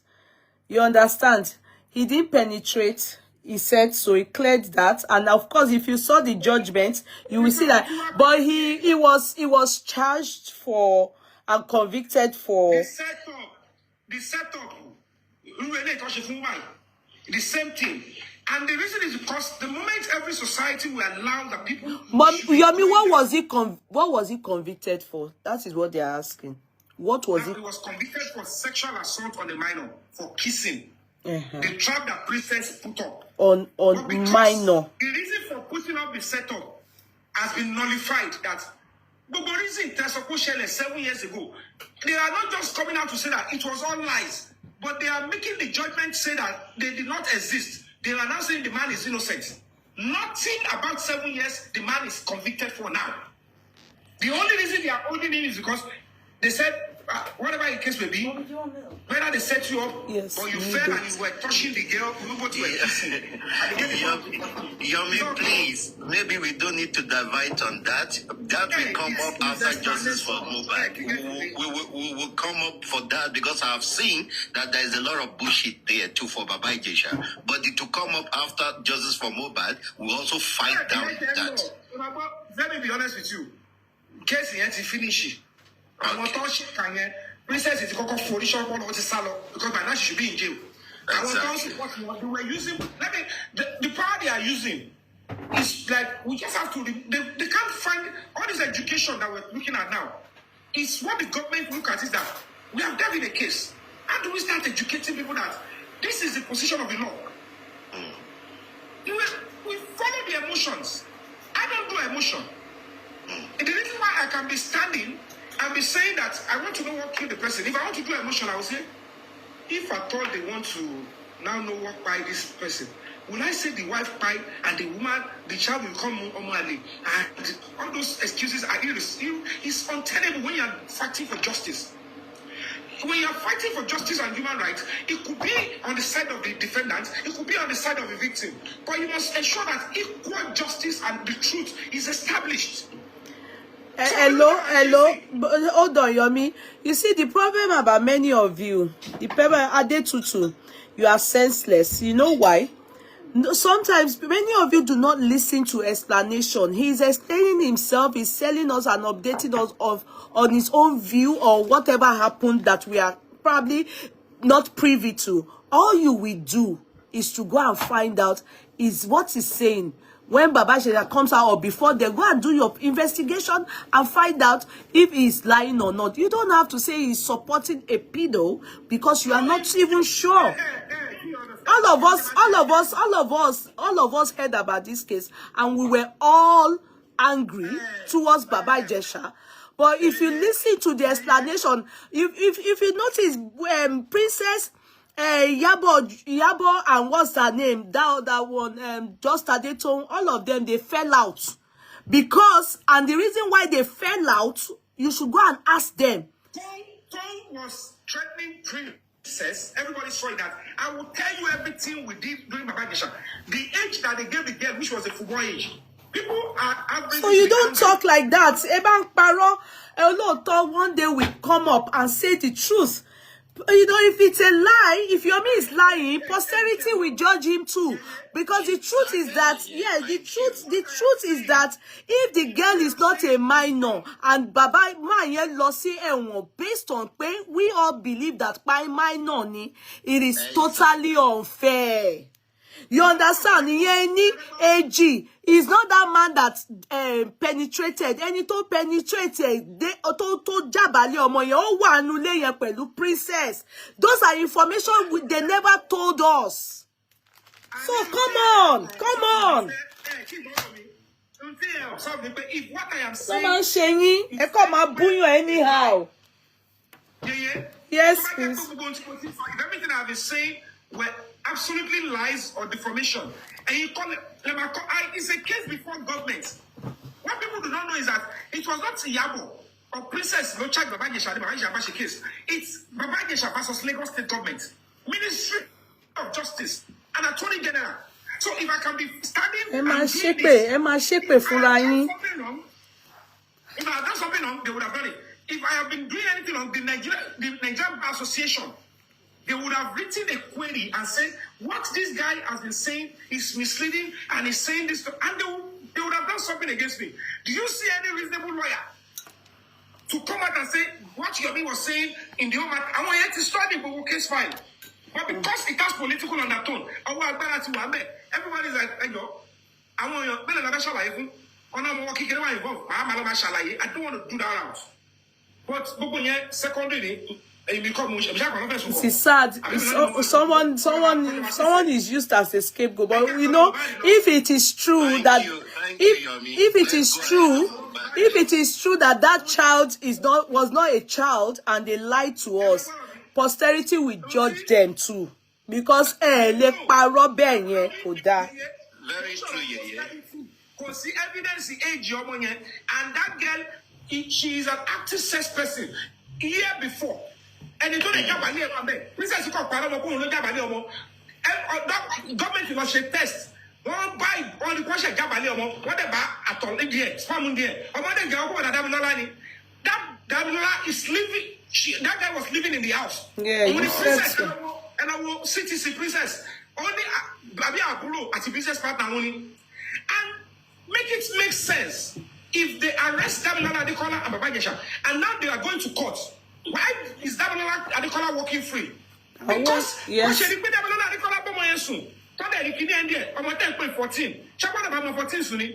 You understand? He didn't penetrate. He said so. He cleared that, and of course, if you saw the judgment, you will see that. But he was charged for and convicted for the setup. The same thing. And the reason is because the moment every society will allow the people. Yomi, what was he convicted for? That is what they are asking. What was he? He was convicted for sexual assault on a minor for kissing. The trap that princess put up on minor. The reason for putting up the setup has been nullified. That the reason Tesoko 7 years ago, they are not just coming out to say that it was all lies, but they are making the judgment say that they did not exist. They are now saying the man is innocent. Nothing about 7 years the man is convicted for now. The only reason they are holding him is because they said, whatever the case may be, whether they set you up or you fell and you were touching the girl, nobody were kissing. Yomi, please, maybe we don't need to divide on that. That will come up after justice for Mohbad. We will come up for that because I have seen that there is a lot of bullshit there too for Baba Ijesha. But it will come up after justice for Mohbad. We will also fight down that. Let me be honest with you. Case yet to finish. And what Princess is KOKO for because by now she should be in jail. Exactly. What they were using, the power they are using is like we just have to. They can't find all this education that we're looking at now. It's what the government look at is that we have dealt in a case. How do we start educating people that this is the position of the law? We follow the emotions. I don't do emotion. And the reason why I can be standing and be saying that I want to know what killed the person. If I want to do emotion, I will say, if I thought they want to now know what by this person, will I say the wife by and the woman, the child will come normally? And all those excuses are it's untenable when you are fighting for justice. When you are fighting for justice and human rights, it could be on the side of the defendant, it could be on the side of the victim. But you must ensure that equal justice and the truth is established. Hello. Hold on, Yomi. You see, the problem about many of you, the problem, Adetutu, you are senseless. You know why? Sometimes many of you do not listen to explanation. He is explaining himself, he's telling us and updating us on his own view or whatever happened that we are probably not privy to. All you will do is to go and find out is what he's saying. When Baba Sheda comes out or before they go and do your investigation and find out if he's lying or not. You don't have to say he's supporting a pedo because you are not even sure. All of us heard about this case and we were all angry towards Baba Jesha. But if you listen to the explanation, if you notice Princess Yabo and what's her name, that one, just Adeton, all of them, they fell out. Because, and the reason why they fell out, you should go and ask them. Tom was threatening Princess. Everybody saw that. I will tell you everything we did during Baba Jesha. The age that they gave the girl, which was a football age. People are average. So you don't talk like that. Eban Paro, one day will come up and say the truth. You know, if it's a lie, if Yomi is lying, posterity will judge him too. Because the truth is that, yes, the truth is that if the girl is not a minor and Baba Maya Lossi Ewo, based on pain, we all believe that by minor, it is totally unfair. You understand? Yeni AG is not that man that penetrated. Any to penetrated, they to jabali omoye o wa nule yen pẹ̀lú Princess. Those are information they never told us. So come on. If what I am saying, Come on, Shenyi. E come abunyo anyhow. Yes, please. If everything I've been saying were absolutely lies or defamation, and you call it, it's a case before government. What people do not know is that it was not Yabo or Princess no charge Baba Jesha case. It's Baba Jesha versus Lagos State Government, Ministry of Justice, and Attorney General. So if I can be standing If I have done something wrong, they would have done it. If I have been doing anything wrong, the Nigerian Association, they would have written a query and said, what this guy has been saying is misleading and is saying this, and they would have done something against me. Do you see any reasonable lawyer to come out and say what Yomi was saying in the home? I want you to study the case file. But because it has political undertone, everybody is like, I want you to I don't want to do that out. But secondly, it is sad. Someone is used as a scapegoat. But you know, if it is true if it is true that child was not a child and they lied to us, posterity will judge them too. Because le paro ben yen ko da. Very true, yeah. Because the evidence the age and that girl, she is an active sex person year before. And they don't have Princess government will test. One buy all the question what about at all that is living. That guy was living in the house. Yeah, you said so. And I will CTC Princess only Babi Apollo as a business partner only, and make sense. If they arrest Damilola Adekola and Baba Jesha, and now they are going to court, why is Damilola Adekola walking free? Because yes.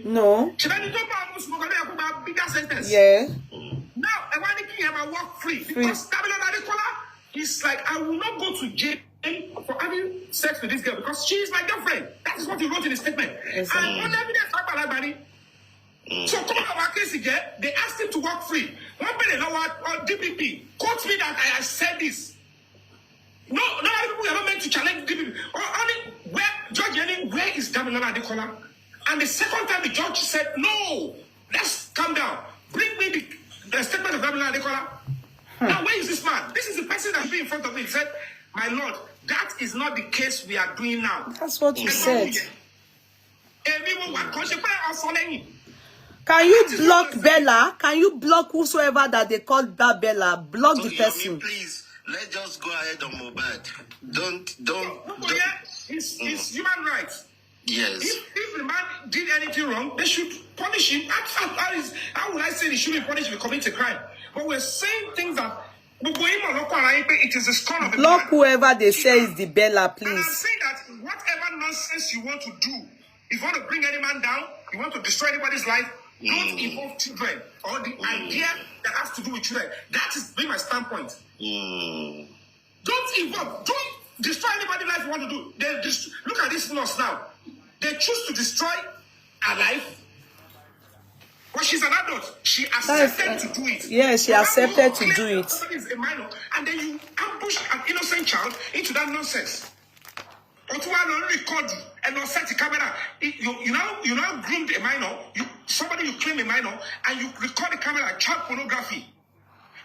No. Yeah. Now I want to keep him walk free because Damilola Adekola is like, I will not go to jail for having sex with this girl because she is my girlfriend. That is what he wrote in his statement. Exactly. And on evidence, So come on, our case again. They asked him to walk free. One minute, now on DPP, quote me that I have said this. No, people are not meant to challenge DPP. Where is Damilola Adekola? And the second time the judge said, no, let's calm down. Bring me the statement of Damilola Adekola. Now, where is this man? This is the person that's been in front of me. He said, my lord, that is not the case we are doing now. That's what you said. Can you block Bella? Can you block whosoever that they call that Bella? Block the person. Please, let's just go ahead on Mohbad. Don't. It's human rights. Yes. If the man did anything wrong, they should punish him. How would I say he should be punished if he commits a crime? But we're saying things that it is the scorn of the Block man. whoever they say is the Bella, And I'm please. saying that whatever nonsense you want to do, if you want to bring any man down, you want to destroy anybody's life, don't involve children or the idea that has to do with children. That is my standpoint. Don't involve, don't destroy anybody's life you want to do. Look at this nurse now. They choose to destroy her life. But she's an adult. She accepted to do it. Yeah, she accepted to do it. Somebody is a minor, and then you ambush an innocent child into that nonsense. Or to record and not set the camera. You now groomed a minor. Somebody you claim a minor, and you record the camera like child pornography.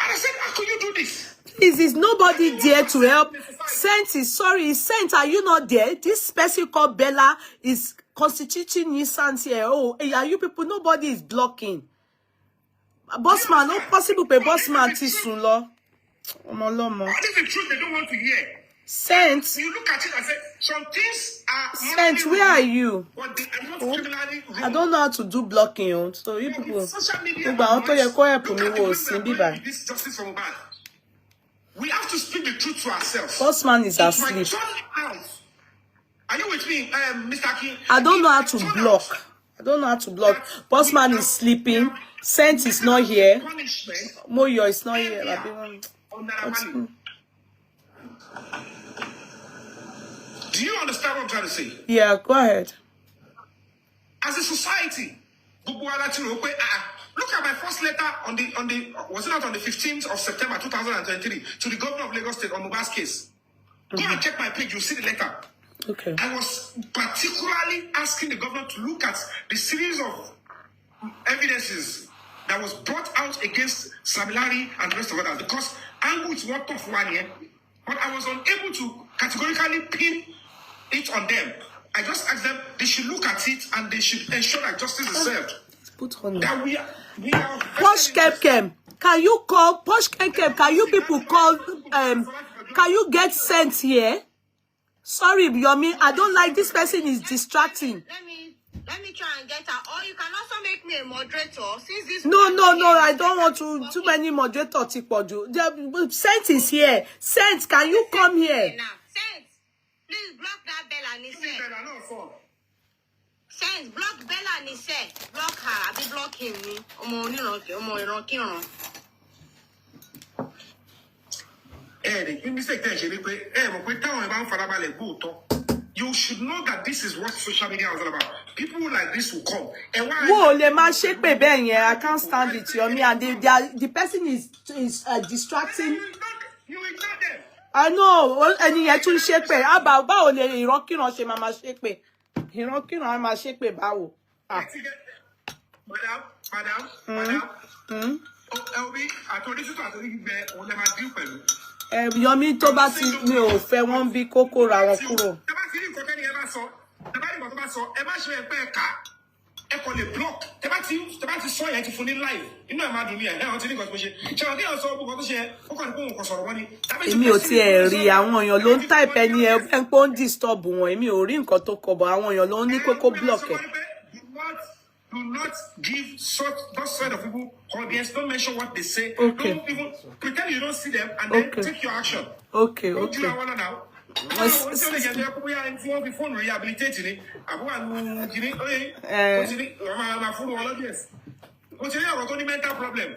And I said, how could you do this? Is nobody there to help? Saint is sorry. Saint, are you not there? This person called Bella is constituting nuisance here. Oh, are you people? Nobody is blocking. Bossman, no possible pay bossman tisun lo. What is the truth they don't want to hear? Saint. You look at it and say, some things are Saint, where are you? But they are not criminally wrong. I don't know how to do blocking. Oh. So you people. Social media. This justice for Mohbad. We have to speak the truth to ourselves. Bossman is asleep. Are you with me, Mr. King? I don't know how to block. I don't know how to block. Bossman is sleeping. Saint is not here. Moyo is not here. Do you understand what I'm trying to say? Yeah, go ahead. As a society, look at my first letter was it not on the 15th of September 2023 to the governor of Lagos State on Mohbad's case? Go and check my page, you'll see the letter. Okay. I was particularly asking the governor to look at the series of evidences that was brought out against Sele Laarin and the rest of others, because angles were tough one year, but I was unable to categorically pin it on them. I just asked them, they should look at it and they should ensure that justice is served. Put on that we are Posh Kem. Can you call Posh Kem? Can you people call can you get sent here? Sorry, Yomi, I don't like this person is distracting. Let me try and get her. Or you can also make me a moderator. Since this No, I don't want to too many moderators. Saint is here. Saint, can you come here? Saint, please block that Bella Nise. Saint, block Bella Nise. Block her. I'll be blocking me. You should know that this is what social media is all about. People like this will come. Whoa, le man shake me ben here. I can't stand it, Yomi. And the person is distracting. You ignore them. I know. And he actually shake me. About le irokiran se mama shake me. Irokiran ma shake me bawo. Madam. Elbi, I told you to on them deal pẹ̀lú. Yomi tó bá ti mi ò fẹ́ wọ́n bí kókó ra wọn kúrò. Èmi ò tiẹ̀ rí àwọn èèyàn ló ń type ẹni ẹ pé ó ń disturb wọn. Èmi ò rí nǹkan tó kọ bọ̀ àwọn èèyàn ló ń ní kókó block ẹ. Do not give those sort of people audience. Don't mention what they say. Okay. Don't even pretend you don't see them and then take your action. Okay. Don't do that one now. Mental problem.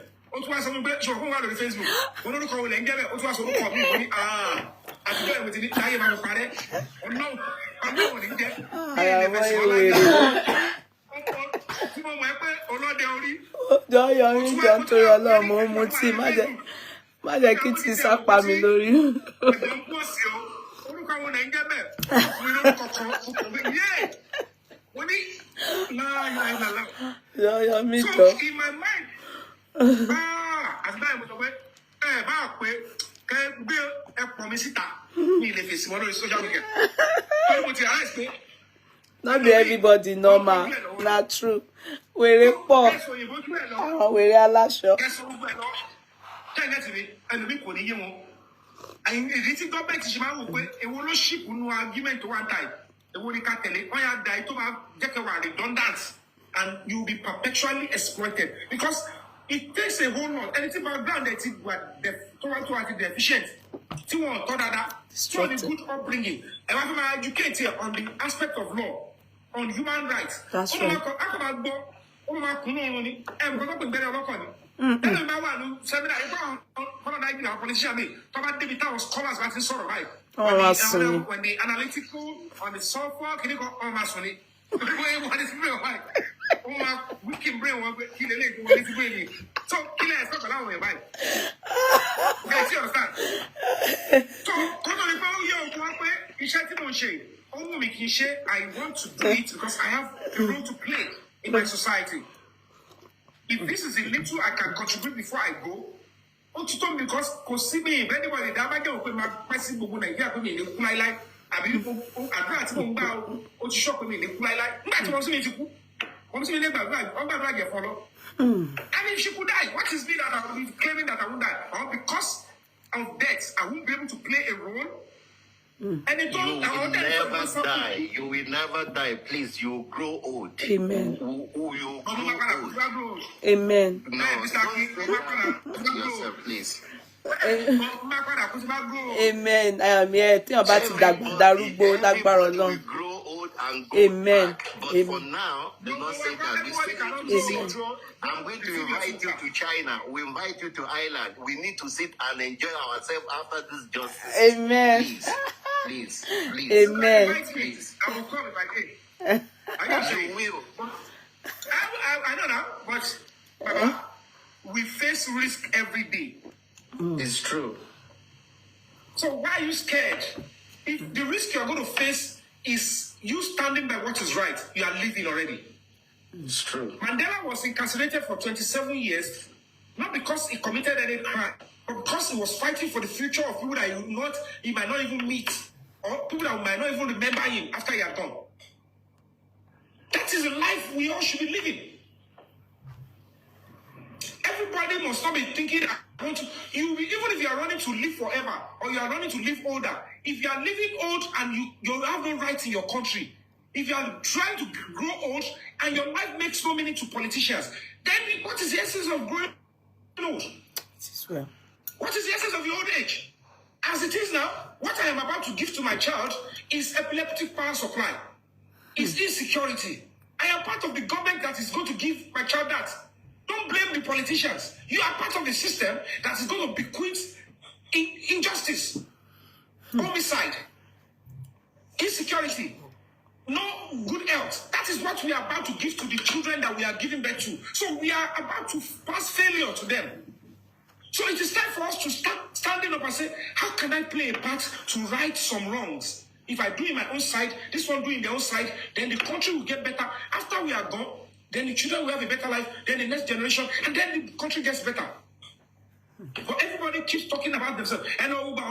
Don't Yomi jump to your love, Muti. Má jẹ́ kí tí sápá mi lórí. Yomi so jump. in my mind, as I was away, Not be everybody normal. Not true. We're poor. We're alasho. And the government is a will ship no argument to one time. The will tell it, oh, yeah, die to have redundant, and you'll be perpetually exploited because it takes a whole lot. Anything background that is what the deficient. So the good upbringing. And I'm going to educate here on the aspect of law, on human rights. That's right. When the analytical on the software, can you go on my sonny? What is real? We can bring one kill a lady. So, kill us not allowing by. Okay, see understand? So, I want to do it because I have a role to play in my society. If this is a little I can contribute before I go, because considering if anybody that might get open my person will go Nigeria me in the like I mean I to shock me in the like not want me to go. Want me never right follow. And if she could die, what is me that I will be claiming that I won't die? Or because of death, I won't be able to play a role. And it You will never die. You will never die. Please, you will grow old. Amen. You grow old. Amen. No, don't yourself, please. Amen. I am here. Think about it. Darugbo, Lagbaro long. Grow old and go Amen. back. But Amen. for now, the Lord said that we still need to sit. I'm going to invite you to China. We invite you to Ireland. We need to sit and enjoy ourselves after this justice. Amen. Please. Amen. Please. I will come if I can. You will. I know that, but Baba, we face risk every day. It's true. So why are you scared? If the risk you are going to face is you standing by what is right, you are living already. It's true. Mandela was incarcerated for 27 years, not because he committed any crime, but because he was fighting for the future of people that he might not even meet, or people that might not even remember him after he had gone. That is the life we all should be living. Everybody must not be thinking, even if you are running to live forever, or you are running to live older, if you are living old and you have no rights in your country, if you are trying to grow old and your life makes no meaning to politicians, then what is the essence of growing old? What is the essence of your old age? As it is now, what I am about to give to my child is epileptic power supply. It's insecurity. I am part of the government that is going to give my child that. Don't blame the politicians. You are part of the system that is going to bequeath injustice, homicide, insecurity, no good health. That is what we are about to give to the children that we are giving birth to. So we are about to pass failure to them. So it is time for us to start standing up and say, how can I play a part to right some wrongs? If I do in my own side, this one do in their own side, then the country will get better. After we are gone, then the children will have a better life, then the next generation, and then the country gets better. But everybody keeps talking about themselves. Those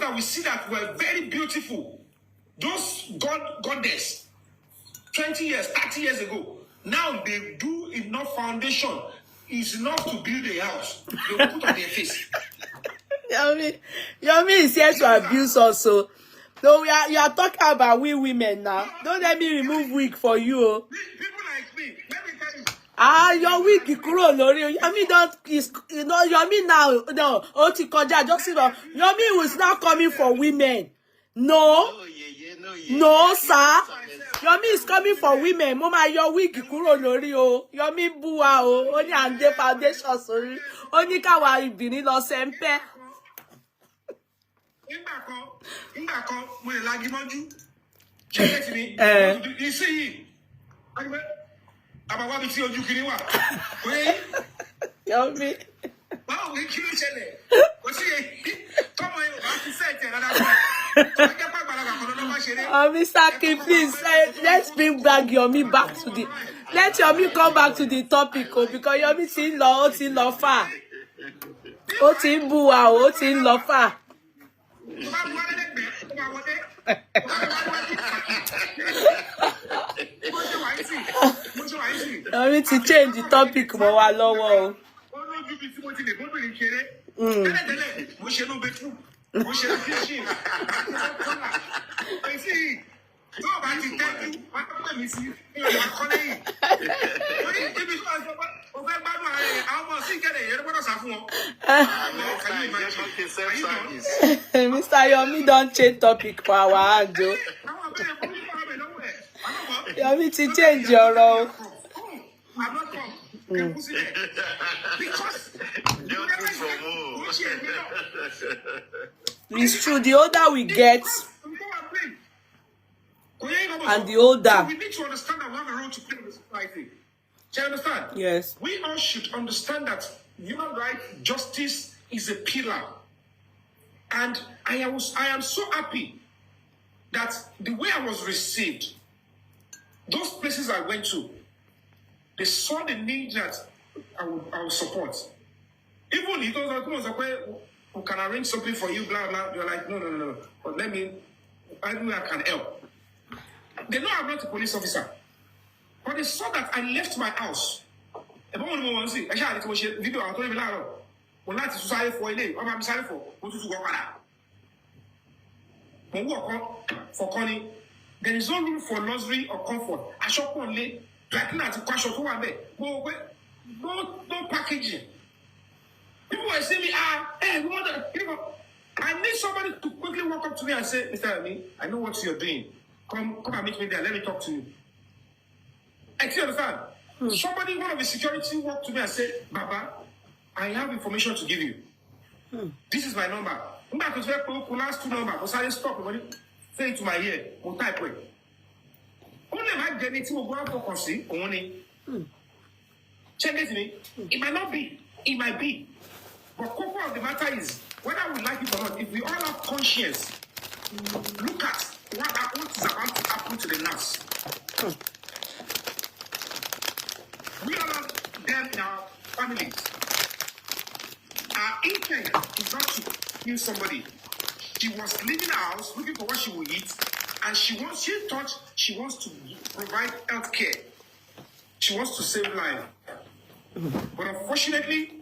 that we see that were very beautiful, those goddess, 20 years, 30 years ago, now they do enough foundation, is enough to build a house. They will put on their face. Yomi is here to abuse also. So you are talking about we women now. Don't let me remove wig for you. People like me, let me tell you. Your wig kúrò lórí. Yomi Yomi now. No, Oti Koja just Yomi was now coming for women. No, sir. Yomi is coming for women. Mama, your wig kúrò lórí o. Yomi bua o. Oni ande foundation sorry. Oni kawa ibini lọ sempe. You see, Yomi. Mr. King, please, let's bring back Yomi back to the... Let Yomi come back to the topic, because Yomi ti ń lọ far. Ó ti ń bú wa, ó ti ń lọ far. Yomi ti change the topic mọ́ wa lọ́wọ́ o. Mr. Yomi don't change topic for our hand, Joe. Yomi to change your role. It's true, the older we get, and the older. So we need to understand that we have a role to play in the society. Do you understand? Yes. We all should understand that human rights, justice is a pillar. And I am so happy that the way I was received, those places I went to, they saw the need that I would support. Even if those who can arrange something for you, blah, blah, they're like, no. But I can help. They know I'm not a police officer. But they saw that I left my house. I for Connie, there is no room for luxury or comfort. I shop only, no packaging. People are saying, hey, we want to, I need somebody to quickly walk up to me and say, Mr. Ami, I know what you're doing. Come and meet me there. Let me talk to you. I can understand. Somebody, one of the security, walked to me and said, Baba, I have information to give you. This is my number. I'm going to last 2 numbers. I stop. Say it to my ear. We'll type it. Only my identity will go out for consi. Only. Check it me. It might not be. It might be. But core of the matter is, whether we like it or not, if we all have conscience, look at what is about to happen to the nurse. We all have them in our families. Our intent is not to kill somebody. She was leaving her house looking for what she would eat, and she thought she wants to provide health care. She wants to save life. But unfortunately,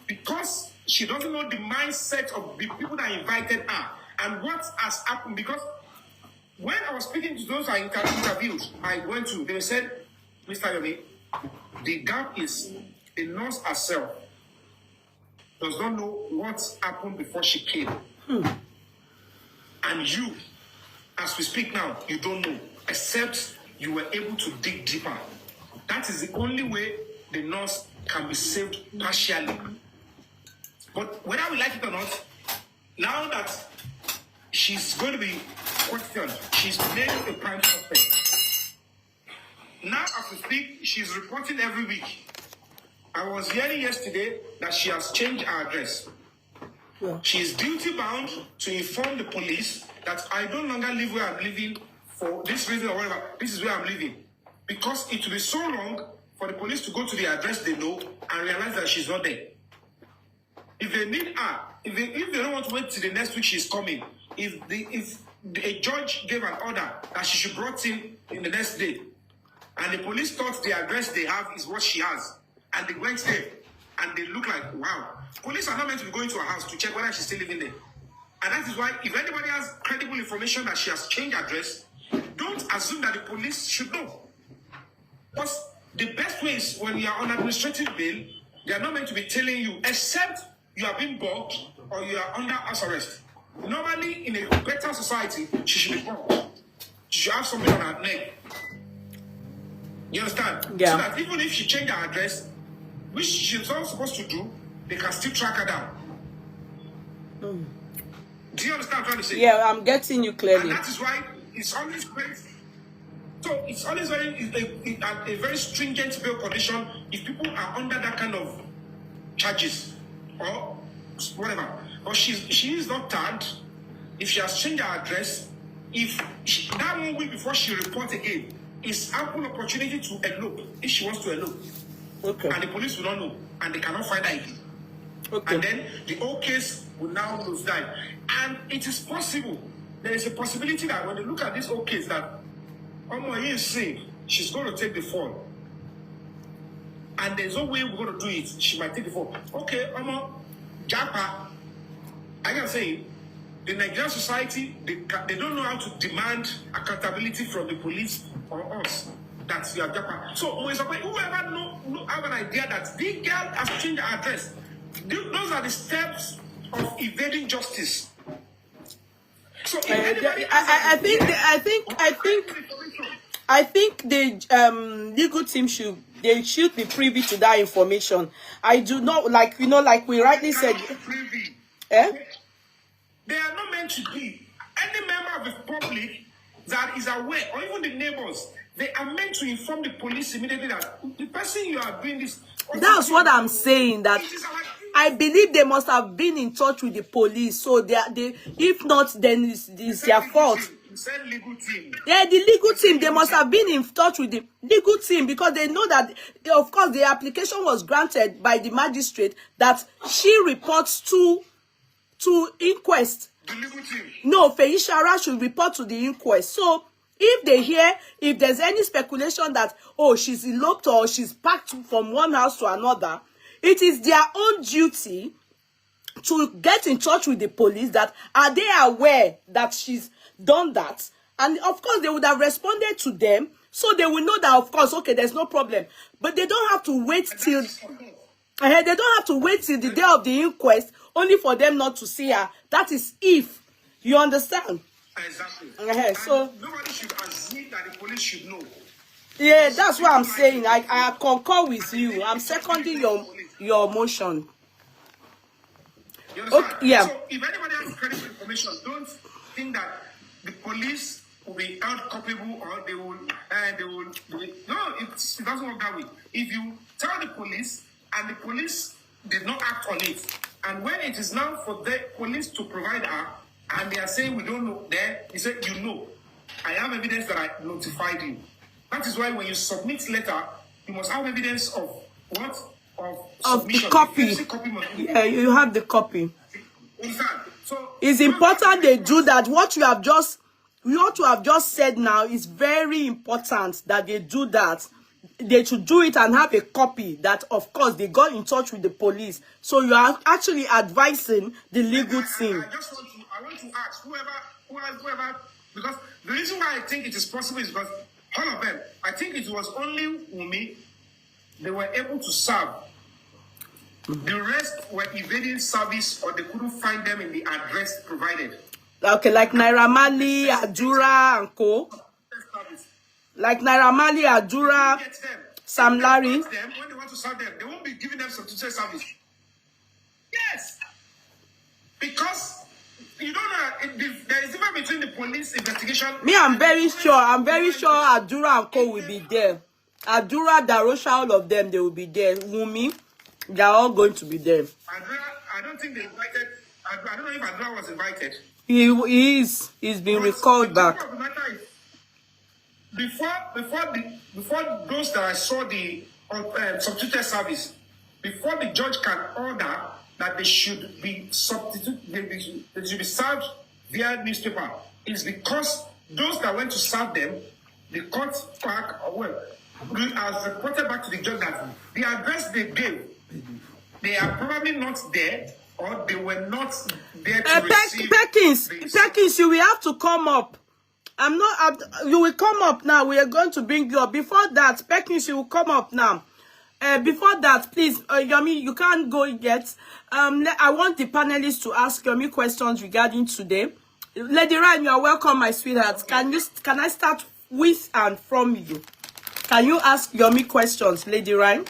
because she doesn't know the mindset of the people that invited her and what has happened, because when I was speaking to those I interviewed, they said, Mr. Yomi, the gap is the nurse herself does not know what happened before she came. And you, as we speak now, you don't know, except you were able to dig deeper. That is the only way the nurse can be saved partially. But whether we like it or not, now that she's going to be questioned, she's made a prime suspect. Now, as we speak, she's reporting every week. I was hearing yesterday that she has changed her address. Yeah. She is duty bound to inform the police that I no longer live where I'm living for this reason or whatever. This is where I'm living. Because it will be so long for the police to go to the address they know and realize that she's not there. If they need her, if they don't want to wait till the next week she's coming, if a judge gave an order that she should be brought in the next day, and the police thought the address they have is what she has, and they went there, and they look like, wow. Police are not meant to be going to her house to check whether she's still living there. And that is why, if anybody has credible information that she has changed address, don't assume that the police should know. Because the best way is when you are on administrative bail, they are not meant to be telling you, except you are being bugged or you are under house arrest. Normally, in a better society, she should be bugged. She should have something on her neck. You understand? Yeah. So that even if she changed her address, which she's not supposed to do, they can still track her down. Do you understand what I'm trying to say? Yeah, I'm getting you clearly. And that is why it's always great. So it's always a very stringent bail condition if people are under that kind of charges or whatever. Or she is not tagged. If she has changed her address, that 1 week before she reports again, is ample opportunity to elope if she wants to elope. Okay. And the police will not know, and they cannot find her again. Okay. And then the whole case will now lose time. And it is possible. There is a possibility that when they look at this whole case, that Omo is saying she's going to take the fall. And there's no way we're going to do it. She might take the fall. Okay, Omo, Japa, I can say, the Nigerian society, they don't know how to demand accountability from the police or us. That's your Japa. So whoever have an idea that this girl has changed her address, those are the steps of evading justice. So I think the legal team should be privy to that information. I do not like we rightly said. They are not meant to be. Any member of the public that is aware, or even the neighbors, they are meant to inform the police immediately that the person you are doing this. That's what I'm saying. That I believe they must have been in touch with the police. So they if not, then it's their fault. Legal team. Yeah, the legal team, they must have been in touch with the legal team because they know that, of course, the application was granted by the magistrate that she reports to inquest. The legal team. No, Feishara should report to the inquest. So if they hear, if there's any speculation that, oh, she's eloped or she's packed from one house to another, it is their own duty to get in touch with the police that, are they aware that she's done that? And of course, they would have responded to them. So they will know that, of course, okay, there's no problem. But they don't have to wait till... they don't have to wait till the day of the inquest only for them not to see her. That is if. You understand? Exactly. So nobody should assume that the police should know. Yeah, that's what I'm saying. I concur with you. I'm seconding your motion. You understand? Okay, yeah. So if anybody has credible information, don't think that the police will be held culpable or they will no, it doesn't work that way. If you tell the police and the police did not act on it, and when it is now for the police to provide her, and they are saying we don't know, then he said, you know, I have evidence that I notified you. That is why when you submit letter, you must have evidence of what? Of the copy. Yeah, you have the copy. So it's important they do that. What you have just said now is very important that they do that. They should do it and have a copy that, of course, they got in touch with the police. So you are actually advising the legal team. I want to ask whoever, because the reason why I think it is possible is because all of them, I think it was only Wunmi they were able to serve. The rest were evading service or they couldn't find them in the address provided. Okay, like Naira Marley, Adura, and Co. Like Naira Marley, Adura, Sam Larry. When they want to serve them, they won't be giving them substitute service. Yes. Because you don't know, there is difference between the police investigation. Me, I'm very sure Adura and Co will be there. Adura, Darosha, all of them, they will be there. Wunmi, they are all going to be there. Adura, I don't think they invited. I don't know if Adura was invited. He is. He's been recalled back. Before those that I saw the substituted service, before the judge can order that they should be substituted, they should be served via newspaper, is because those that went to serve them, the court back, as reported back to the judge that the address they gave, they are probably not there, or they were not there to receive. Perkins, you will have to come up. You will come up now. We are going to bring you up. Before that, Perkins, you will come up now. Before that, please, Yomi, you can't go yet. I want the panelists to ask Yomi questions regarding today. Lady Ryan, you are welcome, my sweetheart. Can I start with and from you? Can you ask Yomi questions, Lady Ryan?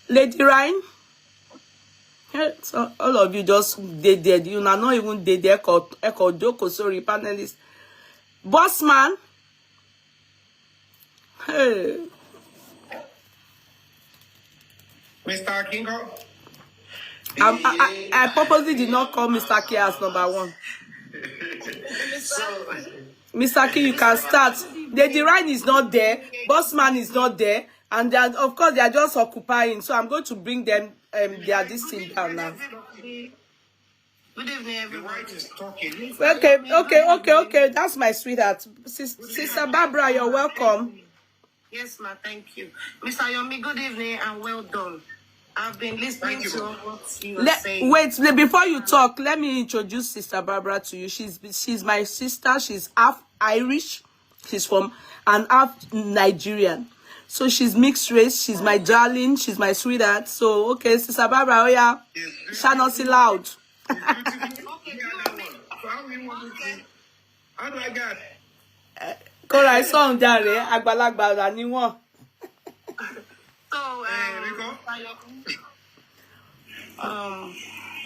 Lady Ryan? So all of you just did. You are not even did echo joko, sorry, panelists. Boss man. Hey. Mr. Kingo. I purposely did not call Mr. K as number one. Mr. K, you can start. The Ryan is not there. Bossman is not there. And they are, of course, they are just occupying. So I'm going to bring them this thing down now. Good evening, everyone. Okay. That's my sweetheart. Sister Barbara, you're welcome. Yes, ma, thank you. Mr. Yomi, good evening and well done. I've been listening to what you are saying. Wait, before you talk, let me introduce Sister Barbara to you. She's my sister. She's half Irish. She's from and half Nigerian. So she's mixed race. She's my darling. She's my sweetheart. So, okay, Sister Barbara, oh yeah. Shall not see loud. How do I get? Kora song dare agbalagba ni won. So,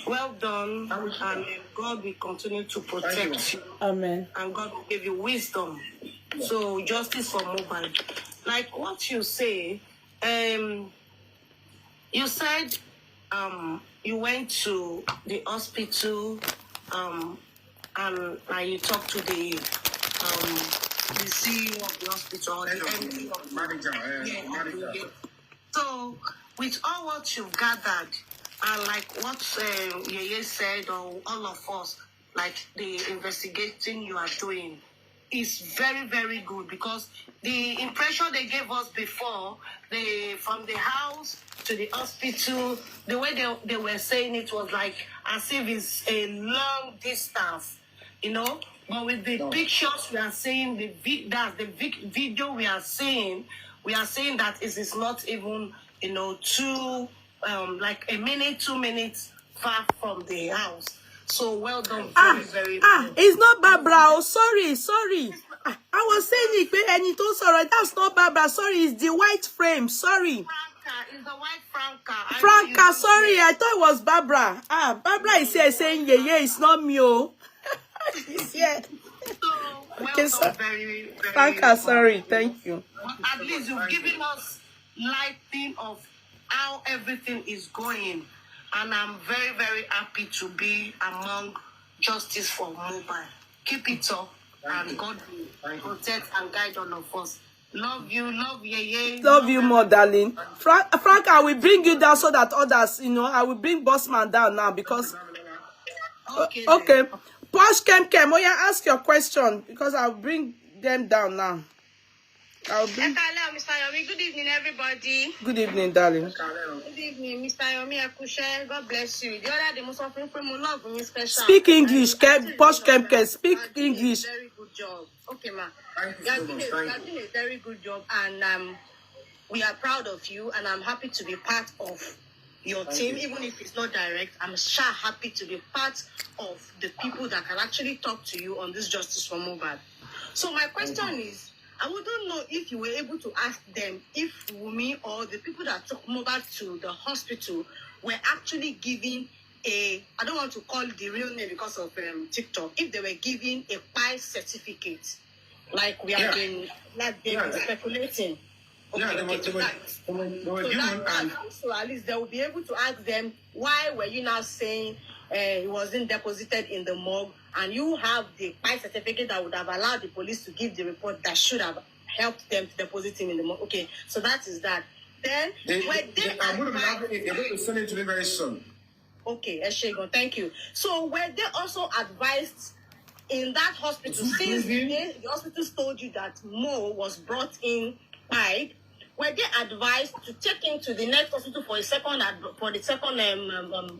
well done, and God will continue to protect you. Amen. And God will give you wisdom. So, justice for Mohbad. Like what you say, you said you went to the hospital and you talked to the CEO of the hospital, the MD of the manager. So, with all what you've gathered, and like what Yeye said, or all of us, like the investigating you are doing, is very, very good, because the impression they gave us before, from the house to the hospital, the way they were saying it was like as if it's a long distance, you know. But with the pictures we are seeing, the video we are seeing that it is not even, you know, like a minute, 2 minutes far from the house. So well done, very good. It's not Barbara. Oh, sorry. I was saying it, and it also sorry. That's not Barbara. Sorry, it's the white frame. Sorry. Franca, it's the white Franca. Franca, sorry, I thought it was Barbara. Barbara is here saying yeah, it's not me. Oh. Yeah. So, well done, very, very Franca, sorry, thank you. At least you've given us lighting of how everything is going. And I'm very, very happy to be among Justice for Mohbad. Keep it up, and God will protect and guide all of us. Love you, love Yeye. Love you more, darling. Frank, I will bring you down so that others, you know, I will bring Bossman down now because... Okay. Posh Kem, oh yeah, ask your question because I'll bring them down now. Mr. Yomi, good evening, everybody. Good evening, darling. Good evening, Mr. Yomi Akushe. God bless you. The other day, most of you love me special. Speak English, Posh Kem, speak English. Very good job. Okay, ma. You are doing a very good job, and we are proud of you, and I'm happy to be part of your team, even if it's not direct. I'm sure happy to be part of the people that can actually talk to you on this Justice for Mohbad. So my question is, I wouldn't know if you were able to ask them if Wunmi or the people that took Mohbad to the hospital were actually giving I don't want to call the real name because of TikTok, if they were giving a PI certificate, like we have been speculating. Okay, so at least they will be able to ask them, why were you now saying it wasn't deposited in the morgue, and you have the PI certificate that would have allowed the police to give the report that should have helped them to deposit him in the morgue. Okay, so that is that. Then I'm going to send it to me very soon. Okay, Eshegon, thank you. So were they also advised in that hospital, since the hospitals told you that Mo was brought in pied, were they advised to take him to the next hospital for the second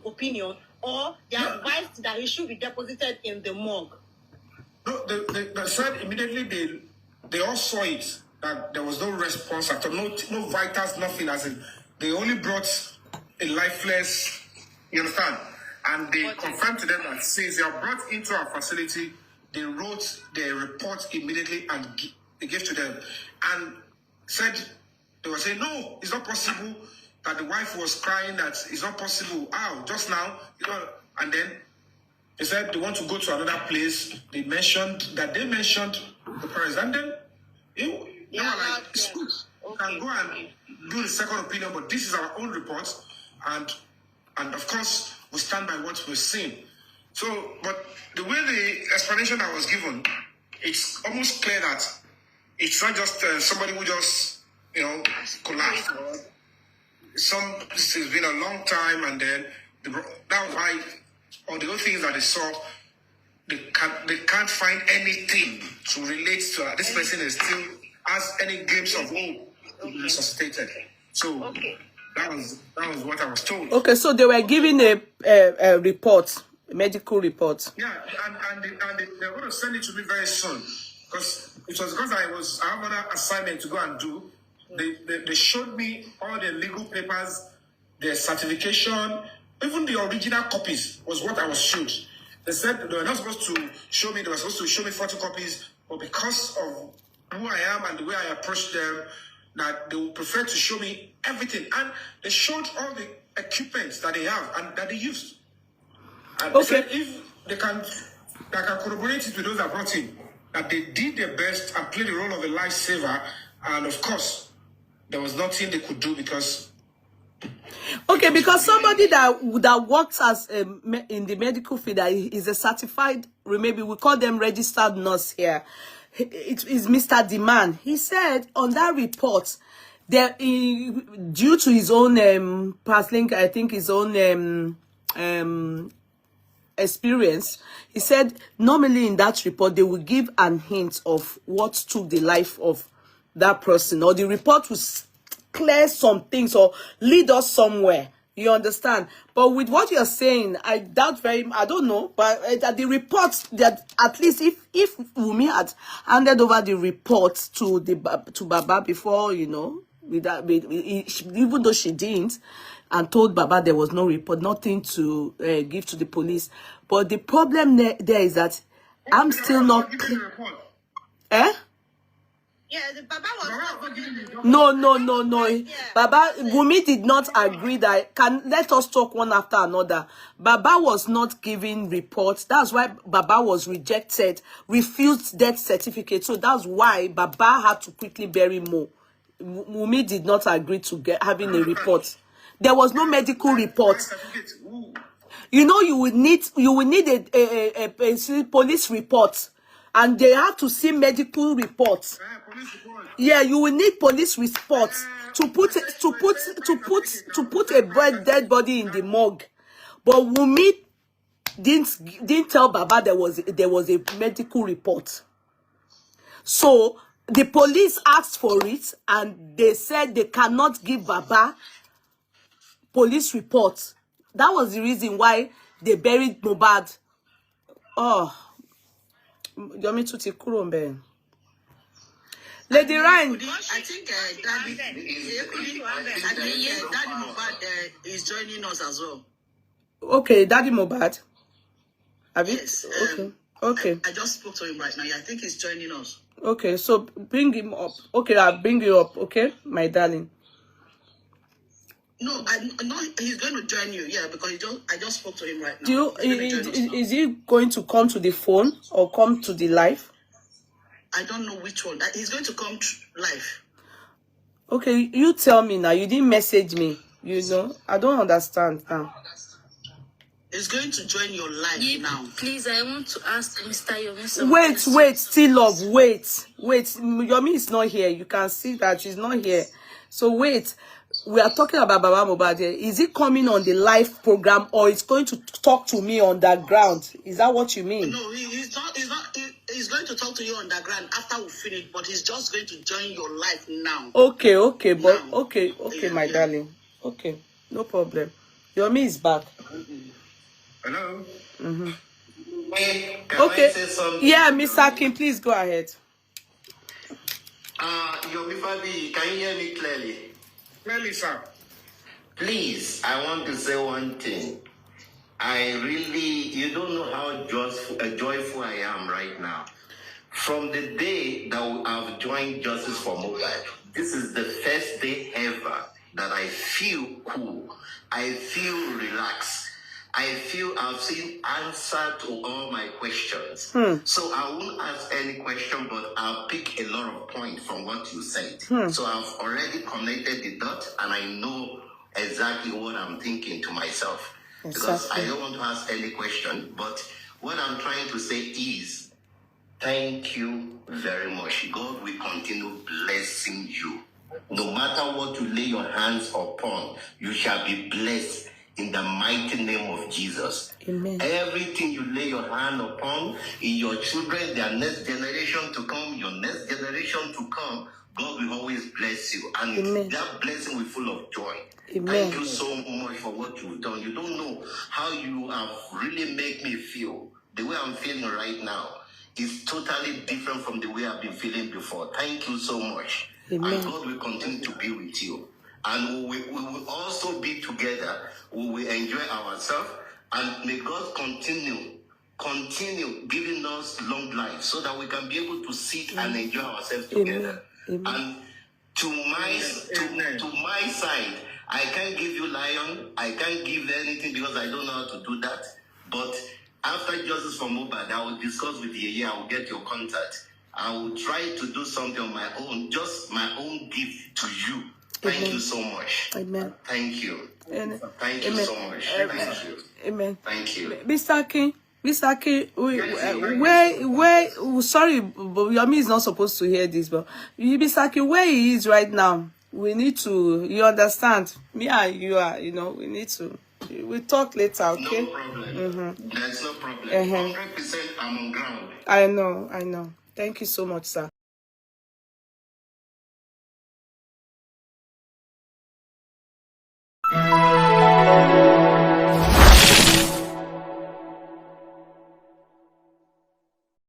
opinion, or they advised that he should be deposited in the morgue? No, they said immediately they all saw it, that there was no response at all, no vitals, nothing. As in, they only brought a lifeless, you understand? And they confirmed to them that since they are brought into our facility, they wrote their report immediately and they gave to them. And said, they were saying, no, it's not possible, that the wife was crying, that it's not possible. Just now, you know, and then they said they want to go to another place. They mentioned the parents. And then, you know, like, it's good. You can go and do the second opinion, but this is our own report. And of course, we stand by what we've seen. So, but the way the explanation I was given, it's almost clear that it's not just somebody who just, you know, collapsed. This has been a long time, and then that was why all the other things that they saw, they can't find anything to relate to that. This person is still has any glimpse of hope to be resuscitated. So that was what I was told. Okay, so they were giving a report, a medical report. Yeah, and they're going to send it to me very soon, because it was because I have another assignment to go and do. They showed me all the legal papers, their certification, even the original copies was what I was showed. They said they were not supposed to show me, they were supposed to show me photocopies, but because of who I am and the way I approached them, that they would prefer to show me everything. And they showed all the equipment that they have and that they used. And they said if they can corroborate it with those that brought in, that they did their best and played the role of a lifesaver, and of course, there was nothing they could do because... Okay, because somebody that works as in the medical field, that is a certified, maybe we call them registered nurse here. It is Mr. Demand. He said on that report that due to his own past link, I think his own experience, he said normally in that report they will give an hint of what took the life of that person, or the report will clear some things or lead us somewhere. You understand? But with what you're saying, I doubt I don't know, but the report, that at least if Wunmi had handed over the report to Baba before, you know, even though she didn't, and told Baba there was no report, nothing to give to the police. But the problem there is that I'm still not... Eh? Yeah, the Baba was No. Yeah. Baba, Wunmi did not agree that. Let us talk one after another. Baba was not giving reports. That's why Baba was rejected, refused death certificate. So that's why Baba had to quickly bury Mo. Wunmi did not agree to having a report. There was no medical report. You know, you will need a police report. And they have to see medical reports. Yeah, you will need police reports to put a dead body in the morgue. But Wunmi didn't tell Baba there was a medical report. So the police asked for it, and they said they cannot give Baba police reports. That was the reason why they buried Mohbad. Oh. Yomi tuti kúrò ńbẹ̀. Lady Ryan. I think Daddy Mohbad is joining us as well. Okay, Daddy Mohbad. Yes. Okay. I just spoke to him right now. Yeah, I think he's joining us. Okay, so bring him up. Okay, I'll bring you up. Okay, my darling. No, he's going to join you. Yeah, because I just spoke to him right now. Is he going to come to the phone or come to the live? I don't know which one. He's going to come live. Okay, you tell me now. You didn't message me. You know, I don't understand now. He's going to join your live now. Please, I want to ask Mr. Yomi something. Wait, still love. Wait. Yomi is not here. You can see that she's not here. So wait. We are talking about Baba Mohbad here. Is he coming on the live program, or is going to talk to me on that ground? Is that what you mean? No, he's not. He's going to talk to you on the ground after we finish, but he's just going to join your live now. Okay, my darling. Okay, no problem. Yomi is back. Hello. Okay. Yeah, Miss Akin, please go ahead. Yomi Fabiyi, can you hear me clearly? Clearly, sir. Please, I want to say one thing. You don't know how joyful I am right now. From the day that I've joined Justice for Mohbad, this is the first day ever that I feel cool. I feel relaxed. I feel I've seen answer to all my questions. So I won't ask any question, but I'll pick a lot of points from what you said. So I've already connected the dots, and I know exactly what I'm thinking to myself. Because I don't want to ask any question, but what I'm trying to say is, thank you very much. God will continue blessing you. No matter what you lay your hands upon, you shall be blessed in the mighty name of Jesus. Amen. Everything you lay your hand upon, in your children, their next generation to come, your next generation to come, God will always bless you. And that blessing will be full of joy. Amen. Thank you so much for what you've done. You don't know how you have really made me feel. The way I'm feeling right now is totally different from the way I've been feeling before. Thank you so much. Amen. And God will continue to be with you. And we will also be together. We will enjoy ourselves. And may God continue giving us long life so that we can be able to sit and enjoy ourselves together. Amen. And to my side, I can't give you lion. I can't give anything because I don't know how to do that. But after Justice for Mohbad, I will discuss with you. I will get your contact. I will try to do something on my own, just my own gift to you. Thank you so much. Amen. Thank you. Thank you so much. Thank you. Amen. Thank you. Mr. King, where, sorry, but Yomi is not supposed to hear this, but Mr. King, where he is right now, we need to, you understand, me and you are, we need to, we'll talk later, okay? No problem. There's no problem. 100% I'm on ground. I know. Thank you so much, sir.